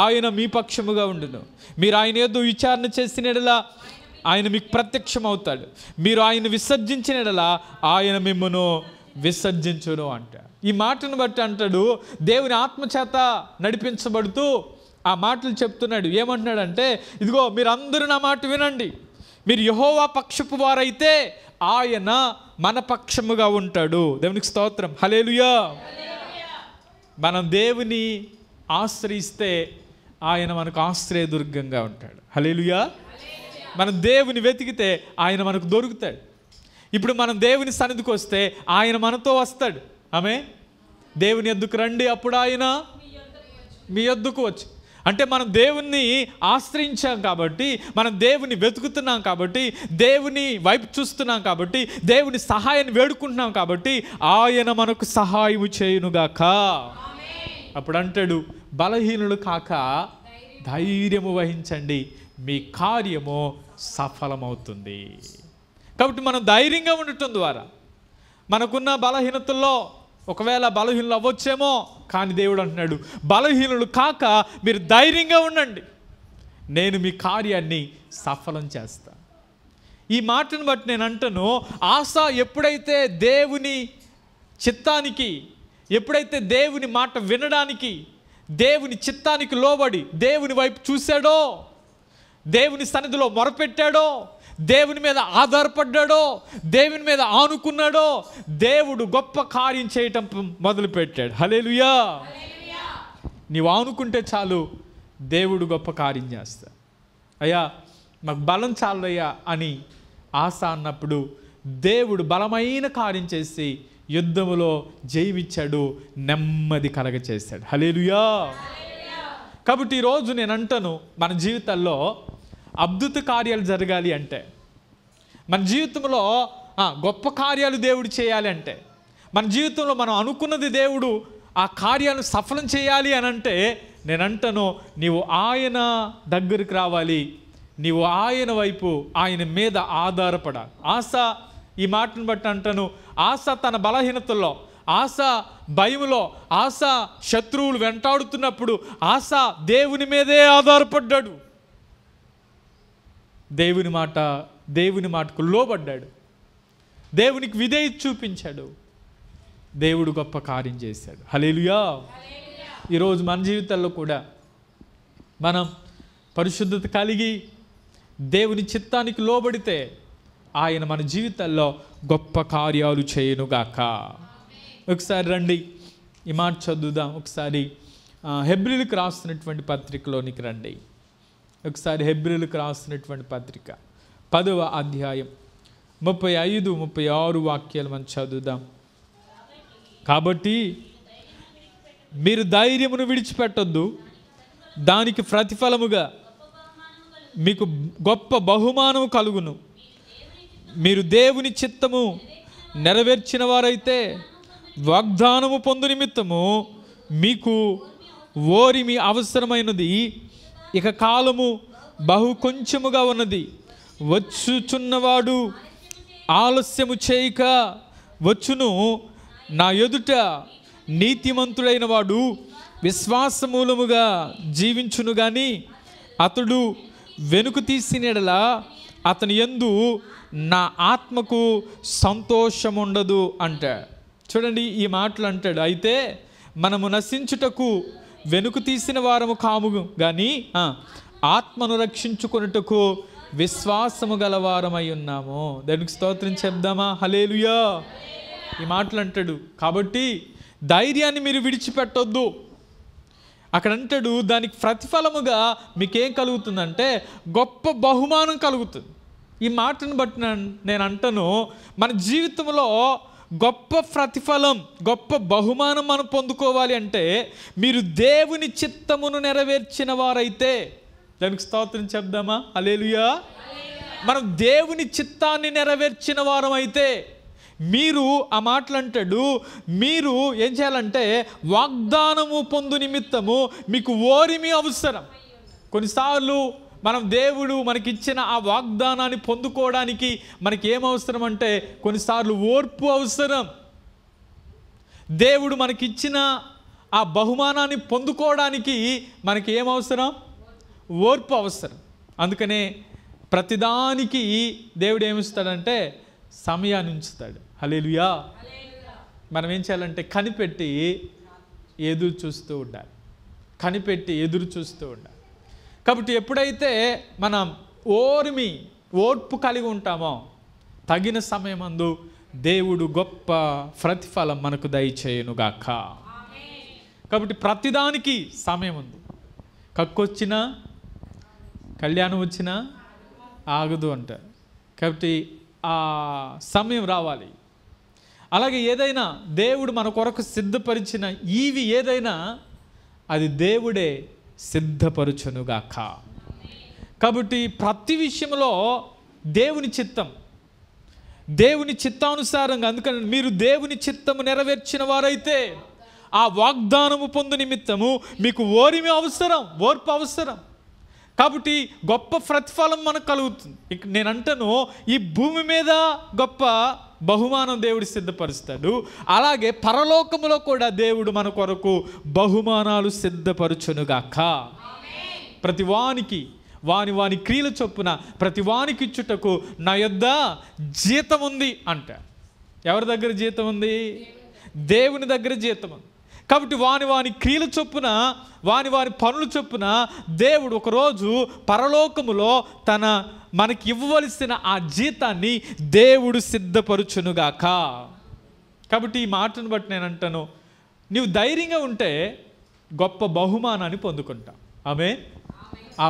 ఆయన మీ పక్షముగా ఉండును. మీరు ఆయన యేదో విచారణ చేసిన యెడల ఆయన మీకు ప్రత్యక్షం అవుతాడు. మీరు ఆయన విసర్జించిన యెడల ఆయన మిమ్మును విసర్జించును అంట. ఈ మాటను బట్టి అంటాడు, దేవుని ఆత్మచేత నడిపించబడుతూ ఆ మాటలు చెప్తున్నాడు. ఏమంటున్నాడంటే, ఇదిగో మీరందరూ నా మాట వినండి. మీరు యెహోవా పక్షపు వారైతే ఆయన మన పక్షముగా ఉంటాడు. దేవునికి స్తోత్రం. హల్లెలూయా. మనం దేవుని ఆశ్రయిస్తే ఆయన మనకు ఆశ్రయదుర్గంగా ఉంటాడు. హల్లెలూయా. మనం దేవుని వెతికితే ఆయన మనకు దొరుకుతాడు. ఇప్పుడు మనం దేవుని సన్నిధికి వస్తే ఆయన మనతో వస్తాడు. ఆమె దేవుని యొద్దకు రండి, అప్పుడు ఆయన మీ యొద్దకు వచ్చు. అంటే మనం దేవుణ్ణి ఆశ్రయించాం కాబట్టి, మనం దేవుని వెతుకుతున్నాం కాబట్టి, దేవుని వైపు చూస్తున్నాం కాబట్టి, దేవుని సహాయాన్ని వేడుకుంటున్నాం కాబట్టి ఆయన మనకు సహాయము చేయునుగాక. అప్పుడు అంటాడు, బలహీనులు కాక ధైర్యము వహించండి, మీ కార్యము సఫలమవుతుంది. కాబట్టి మనం ధైర్యంగా ఉండటం ద్వారా మనకున్న బలహీనతల్లో ఒకవేళ బలహీనులు అవ్వచ్చేమో, కానీ దేవుడు అంటున్నాడు, బలహీనులు కాక మీరు ధైర్యంగా ఉండండి, నేను మీ కార్యాన్ని సఫలం చేస్తాను. ఈ మాటను బట్టి నేను అంటాను, ఆస ఎప్పుడైతే దేవుని చిత్తానికి, ఎప్పుడైతే దేవుని మాట వినడానికి, దేవుని చిత్తానికి లోబడి దేవుని వైపు చూశాడో, దేవుని సన్నిధిలో మొరపెట్టాడో, దేవుని మీద ఆధారపడ్డాడో, దేవుని మీద ఆనుకున్నాడో, దేవుడు గొప్ప కార్యం చేయటం మొదలుపెట్టాడు. హల్లెలూయా. నీవు ఆనుకుంటే చాలు, దేవుడు గొప్ప కార్యం చేస్తాడు. అయ్యా మాకు బలం చాలయ్యా అని ఆశ అన్నప్పుడు దేవుడు బలమైన కార్యం చేసి యుద్ధములో జయమిచ్చాడు, నెమ్మది కలగ చేశాడు. హల్లెలూయా. కాబట్టి ఈరోజు నేను అంటాను, మన జీవితాల్లో అద్భుత కార్యాలు జరగాలి అంటే, మన జీవితంలో గొప్ప కార్యాలు దేవుడు చేయాలి అంటే, మన జీవితంలో మనం అనుకున్నది దేవుడు ఆ కార్యాలను సఫలం చేయాలి అని అంటే, నేను అంటాను, నీవు ఆయన దగ్గరికి రావాలి, నీవు ఆయన వైపు, ఆయన మీద ఆధారపడాలి. ఆశ ఈ మాటను బట్టి అంటాను, ఆశ తన బలహీనతల్లో, ఆశ భయములో, ఆశ శత్రువులు వెంటాడుతున్నప్పుడు ఆశ దేవుని మీదే ఆధారపడ్డాడు. దేవుని మాటకు లోబడ్డాడు, దేవునికి విధేయత చూపించాడు, దేవుడు గొప్ప కార్యం చేశాడు. హల్లెలూయా. ఈరోజు మన జీవితాల్లో కూడా మనం పరిశుద్ధత కలిగి దేవుని చిత్తానికి లోబడితే ఆయన మన జీవితాల్లో గొప్ప కార్యాలు చేయనుగాక. ఒకసారి రండి ఈ మాట చదువుదాం. ఒకసారి హెబ్రీలకు రాస్తున్నటువంటి పత్రికలోనికి రండి. ఒకసారి హెబ్రీలకు రాస్తున్నటువంటి పత్రిక 10వ అధ్యాయం 35, 36 వాక్యాలు మనం చదువుదాం. కాబట్టి మీరు ధైర్యమును విడిచిపెట్టొద్దు, దానికి ప్రతిఫలముగా మీకు గొప్ప బహుమానము కలుగును. మీరు దేవుని చిత్తము నెరవేర్చిన వారైతే వాగ్దానము పొందు నిమిత్తము మీకు ఓరిమి అవసరమైనది ఇక కాలము బహు కొంచెముగా ఉన్నది. వచ్చుచున్నవాడు ఆలస్యము చేయక వచ్చును. నా ఎదుట నీతిమంతుడైన వాడు విశ్వాసమూలముగా జీవించును గాని అతడు వెనుక తీసిన యెడల అతని యందు నా ఆత్మకు సంతోషం ఉండదు అంటాడు. చూడండి ఈ మాటలు అంటాడు. అయితే మనము నశించుటకు వెనుక తీసిన వారము కాము కానీ ఆత్మను రక్షించుకొనుటకు విశ్వాసము గలవారమై ఉన్నాము. దానికి స్తోత్రం చెప్దామా? హల్లెలూయా. ఈ మాటలు అంటాడు. కాబట్టి ధైర్యాన్ని మీరు విడిచిపెట్టొద్దు. అక్కడ అంటాడు, దానికి ప్రతిఫలముగా మీకేం కలుగుతుందంటే గొప్ప బహుమానం కలుగుతుంది. ఈ మాటను బట్టి నేను అంటాను, మన జీవితంలో గొప్ప ప్రతిఫలం, గొప్ప బహుమానం మనం పొందుకోవాలి అంటే మీరు దేవుని చిత్తమును నెరవేర్చిన వారైతే, దానికి స్తోత్రం చెప్దామా? హల్లెలూయా. మనం దేవుని చిత్తాన్ని నెరవేర్చిన వారం అయితే మీరు, ఆ మాటలు అంటాడు, మీరు ఏం చేయాలంటే వాగ్దానము పొందు నిమిత్తము మీకు ఓరిమి అవసరం. కొన్నిసార్లు మనం దేవుడు మనకిచ్చిన ఆ వాగ్దానాన్ని పొందుకోవడానికి మనకి ఏం అవసరం అంటే కొన్నిసార్లు ఓర్పు అవసరం. దేవుడు మనకిచ్చిన ఆ బహుమానాన్ని పొందుకోవడానికి మనకి ఏం అవసరం? ఓర్పు అవసరం. అందుకనే ప్రతిదానికి దేవుడు ఏమిస్తాడంటే సమయాన్ని ఉంచుతాడు. హల్లెలూయా. మనం ఏం చేయాలంటే కనిపెట్టి ఎదురు చూస్తూ ఉండాలి, కనిపెట్టి ఎదురు చూస్తూ ఉండాలి. కాబట్టి ఎప్పుడైతే మనం ఓర్పు కలిగి ఉంటామో తగిన సమయమందు దేవుడు గొప్ప ప్రతిఫలం మనకు దయచేయునుగాక. కాబట్టి ప్రతిదానికి సమయం ఉంది. కక్కొచ్చినా కళ్యాణం వచ్చినా ఆగదు అంటారు. కాబట్టి ఆ సమయం రావాలి. అలాగే ఏదైనా దేవుడు మన కొరకు సిద్ధపరిచిన ఏదైనా అది దేవుడే సిద్ధపరచునుగాక. కాబట్టి ప్రతి విషయంలో దేవుని చిత్తం, దేవుని చిత్తానుసారంగా, అందుకని మీరు దేవుని చిత్తము నెరవేర్చిన వారైతే ఆ వాగ్దానము పొందు నిమిత్తము మీకు ఓర్పు అవసరం. కాబట్టి గొప్ప ప్రతిఫలం మనకు కలుగుతుంది. ఇక నేను అంటాను, ఈ భూమి మీద గొప్ప బహుమానం దేవుడు సిద్ధపరుస్తాడు, అలాగే పరలోకములో కూడా దేవుడు మన కొరకు బహుమానాలు సిద్ధపరచునుగాక. ప్రతి వానికి వాని క్రియల చొప్పున ప్రతి వానికి ఇచ్చుటకు నా యొద్ద జీతం ఉంది అంట. ఎవరి దగ్గర జీతం ఉంది? దేవుని దగ్గర జీతం ఉంది. కాబట్టి వాని క్రియల చొప్పున వాని పనుల చొప్పున దేవుడు ఒకరోజు పరలోకములో మనకి ఇవ్వవలసిన ఆ జీతాన్ని దేవుడు సిద్ధపరచునుగాక. కాబట్టి ఈ మాటను బట్టి నేను అంటాను, నీవు ధైర్యంగా ఉంటే గొప్ప బహుమానాన్ని పొందుకుంటావు. ఆమేన్. ఆ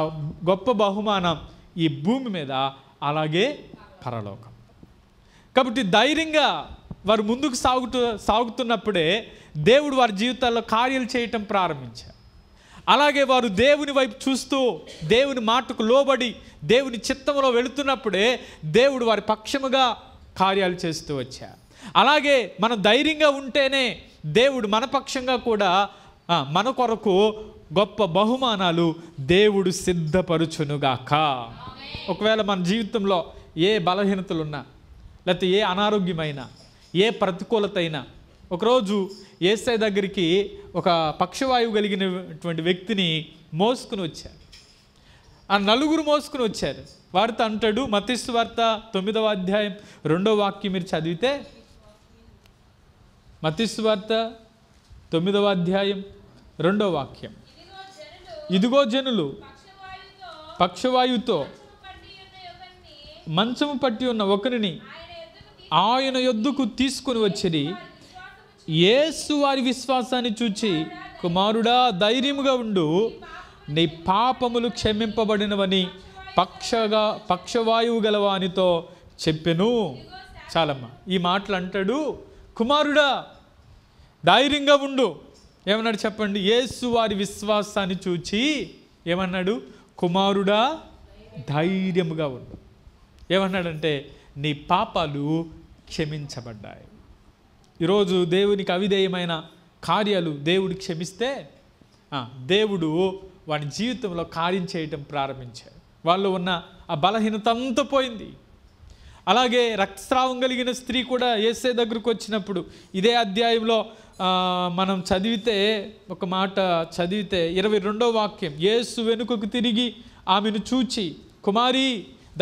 గొప్ప బహుమానం ఈ భూమి మీద, అలాగే పరలోకం. కాబట్టి ధైర్యంగా వారు ముందుకు సాగుతున్నప్పుడే దేవుడు వారి జీవితాల్లో కార్యాలు చేయటం ప్రారంభించారు. అలాగే వారు దేవుని వైపు చూస్తూ దేవుని మాటకు లోబడి దేవుని చిత్తంలో వెళుతున్నప్పుడే దేవుడు వారి పక్షముగా కార్యాలు చేస్తూ వచ్చారు. అలాగే మనం ధైర్యంగా ఉంటేనే దేవుడు మన పక్షంగా కూడా మన కొరకు గొప్ప బహుమానాలు దేవుడు సిద్ధపరచునుగాక. ఒకవేళ మన జీవితంలో ఏ బలహీనతలున్నా, లేకపోతే ఏ అనారోగ్యమైనా, ఏ ప్రతికూలత అయినా, ఒకరోజు యేసయ్య దగ్గరికి ఒక పక్షవాయువు కలిగినటువంటి వ్యక్తిని మోసుకుని వచ్చారు. ఆ నలుగురు మోసుకుని వచ్చారు. వారితో అంటాడు, మత్తయి సువార్త 9వ అధ్యాయం 2వ వాక్యం మీరు చదివితే, మత్తయి సువార్త 9వ అధ్యాయం 2వ వాక్యం, ఇదిగో జనులు పక్షవాయువుతో మంచము పట్టి ఉన్న ఒకరిని ఆయన యొద్దకు తీసుకుని వచ్చిరి. యేసు వారి విశ్వాసాన్ని చూచి, కుమారుడా ధైర్యముగా ఉండు, నీ పాపములు క్షమింపబడినవని పక్షవాయువు గలవానితో చెప్పెను. చాలమ్మా, ఈ మాటలు అంటాడు, కుమారుడా ధైర్యంగా ఉండు. ఏమన్నాడు చెప్పండి? యేసు వారి విశ్వాసాన్ని చూచి ఏమన్నాడు? కుమారుడా ధైర్యముగా ఉండు. ఏమన్నాడంటే, నీ పాపాలు క్షమించబడ్డాయి. ఈరోజు దేవునికి అవిధేయమైన కార్యాలు దేవుడు క్షమిస్తే దేవుడు వాడి జీవితంలో కార్యం చేయటం ప్రారంభించాడు. వాళ్ళు ఉన్న ఆ బలహీనత అంతా పోయింది. అలాగే రక్తస్రావం కలిగిన స్త్రీ కూడా యేసయ్య దగ్గరకు వచ్చినప్పుడు ఇదే అధ్యాయంలో మనం చదివితే, ఒక మాట చదివితే 22వ వాక్యం, యేసు వెనుకకు తిరిగి ఆమెను చూచి, కుమారి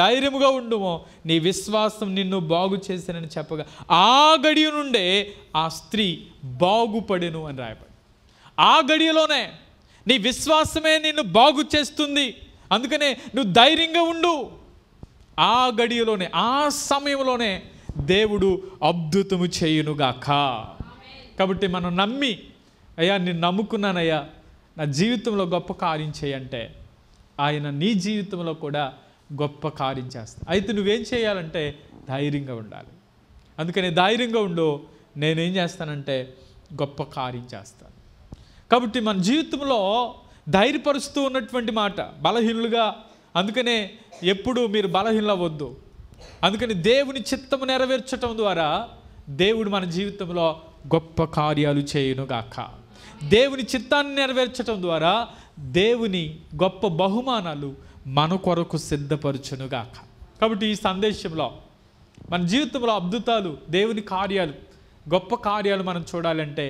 ధైర్యముగా ఉండుమో, నీ విశ్వాసం నిన్ను బాగు చేశానని చెప్పగా ఆ గడియ నుండే ఆ స్త్రీ బాగుపడెను అని రాయబడి. ఆ గడియలోనే నీ విశ్వాసమే నిన్ను బాగు చేస్తుంది, అందుకనే నువ్వు ధైర్యంగా ఉండు. ఆ గడియలోనే, ఆ సమయంలోనే దేవుడు అద్భుతము చేయునుగాక. కాబట్టి మనం నమ్మి, అయ్యా నేను నమ్ముకున్నానయ్యా, నా జీవితంలో గొప్ప కార్యం చేయంటే ఆయన నీ జీవితంలో కూడా గొప్ప కార్యం చేస్తాడు. అయితే నువ్వేం చేయాలంటే ధైర్యంగా ఉండాలి. అందుకని ధైర్యంగా ఉండు, నేనేం చేస్తానంటే గొప్ప కార్యం చేస్తాను. కాబట్టి మన జీవితంలో ధైర్యపరుస్తూ ఉన్నటువంటి మాట, బలహీనులుగా, అందుకనే ఎప్పుడు మీరు బలహీనలు అవ్వద్దు. అందుకని దేవుని చిత్తము నెరవేర్చటం ద్వారా దేవుడు మన జీవితంలో గొప్ప కార్యాలు చేయునుగాక. దేవుని చిత్తాన్ని నెరవేర్చటం ద్వారా దేవుని గొప్ప బహుమానాలు మన కొరకు సిద్ధపరచునుగాక. కాబట్టి ఈ సందేశంలో మన జీవితంలో అద్భుతాలు, దేవుని కార్యాలు, గొప్ప కార్యాలు మనం చూడాలంటే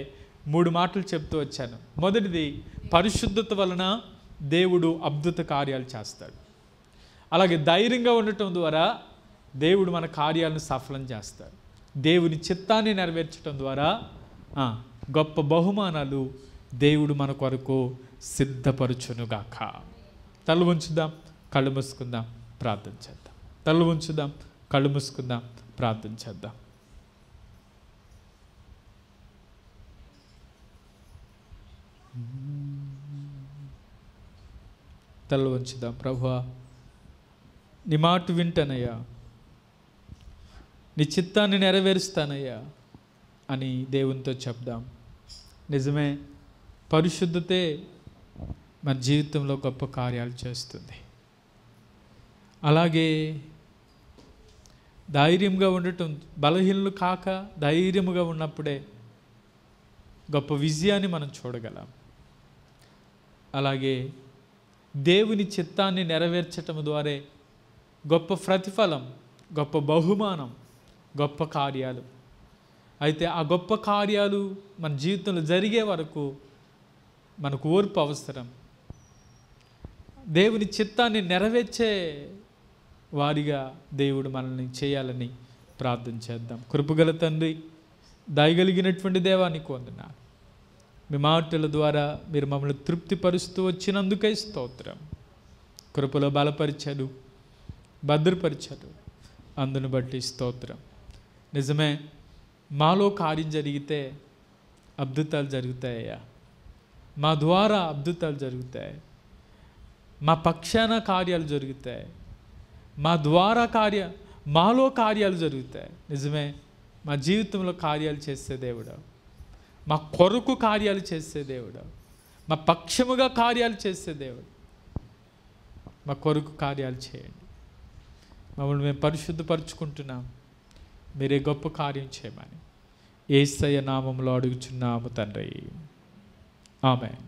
3 మాటలు చెప్తూ వచ్చాను. మొదటిది, పరిశుద్ధత వలన దేవుడు అద్భుత కార్యాలు చేస్తాడు. అలాగే ధైర్యంగా ఉండటం ద్వారా దేవుడు మన కార్యాలను సఫలం చేస్తాడు. దేవుని చిత్తాన్ని నెరవేర్చడం ద్వారా గొప్ప బహుమానాలు దేవుడు మన కొరకు సిద్ధపరచునుగాక. తల ఉంచుదాం, కళ్ళు మూసుకుందాం, ప్రార్థన చేద్దాం. తల ఉంచుదాం, కళ్ళు మూసుకుందాం, ప్రార్థన చేద్దాం. తల ఉంచుదాం. ప్రభువా, నీ మాట వింటానయ్యా, నీ చిత్తాన్ని నెరవేరుస్తానయ్యా అని దేవునితో చెప్దాం. నిజమే, పరిశుద్ధతే మన జీవితంలో గొప్ప కార్యాలు చేస్తుంది. అలాగే ధైర్యంగా ఉండటం, బలహీనలు కాక ధైర్యముగా ఉన్నప్పుడే గొప్ప విజయాన్ని మనం చూడగలం. అలాగే దేవుని చిత్తాన్ని నెరవేర్చటం ద్వారా గొప్ప ప్రతిఫలం, గొప్ప బహుమానం, గొప్ప కార్యాలు. అయితే ఆ గొప్ప కార్యాలు మన జీవితంలో జరిగే వరకు మనకు ఓర్పు అవసరం. దేవుని చిత్తాన్ని నెరవేర్చే వారిగా దేవుడు మనల్ని చేయాలని ప్రార్థన చేద్దాం. కృపగల తండ్రి, దయగలిగినటువంటి దేవానికి వందనాలు. మీ మాటల ద్వారా మీరు మమ్మల్ని తృప్తిపరుస్తూ వచ్చినందుకే స్తోత్రం. కృపలో బలపరిచారు, భద్రపరిచారు, అందును బట్టి స్తోత్రం. నిజమే, మాలో కార్యం జరిగితే అద్భుతాలు జరుగుతాయ్యా. మా ద్వారా అద్భుతాలు జరుగుతాయి, మా పక్షాన కార్యాలు జరుగుతాయి, మా ద్వారా మాలో కార్యాలు జరుగుతాయి. నిజమే, మా జీవితంలో కార్యాలు చేసే దేవుడు, మా కొరకు కార్యాలు చేసే దేవుడు, మా పక్షముగా కార్యాలు చేసే దేవుడు. మా కొరకు కార్యాలు చేయండి. మమ్మల్ని మేము పరిశుద్ధపరుచుకుంటున్నాం. మీరే గొప్ప కార్యం చేయమని యేసయ్య నామములో అడుగుచున్నాము తండ్రి. ఆమేన్.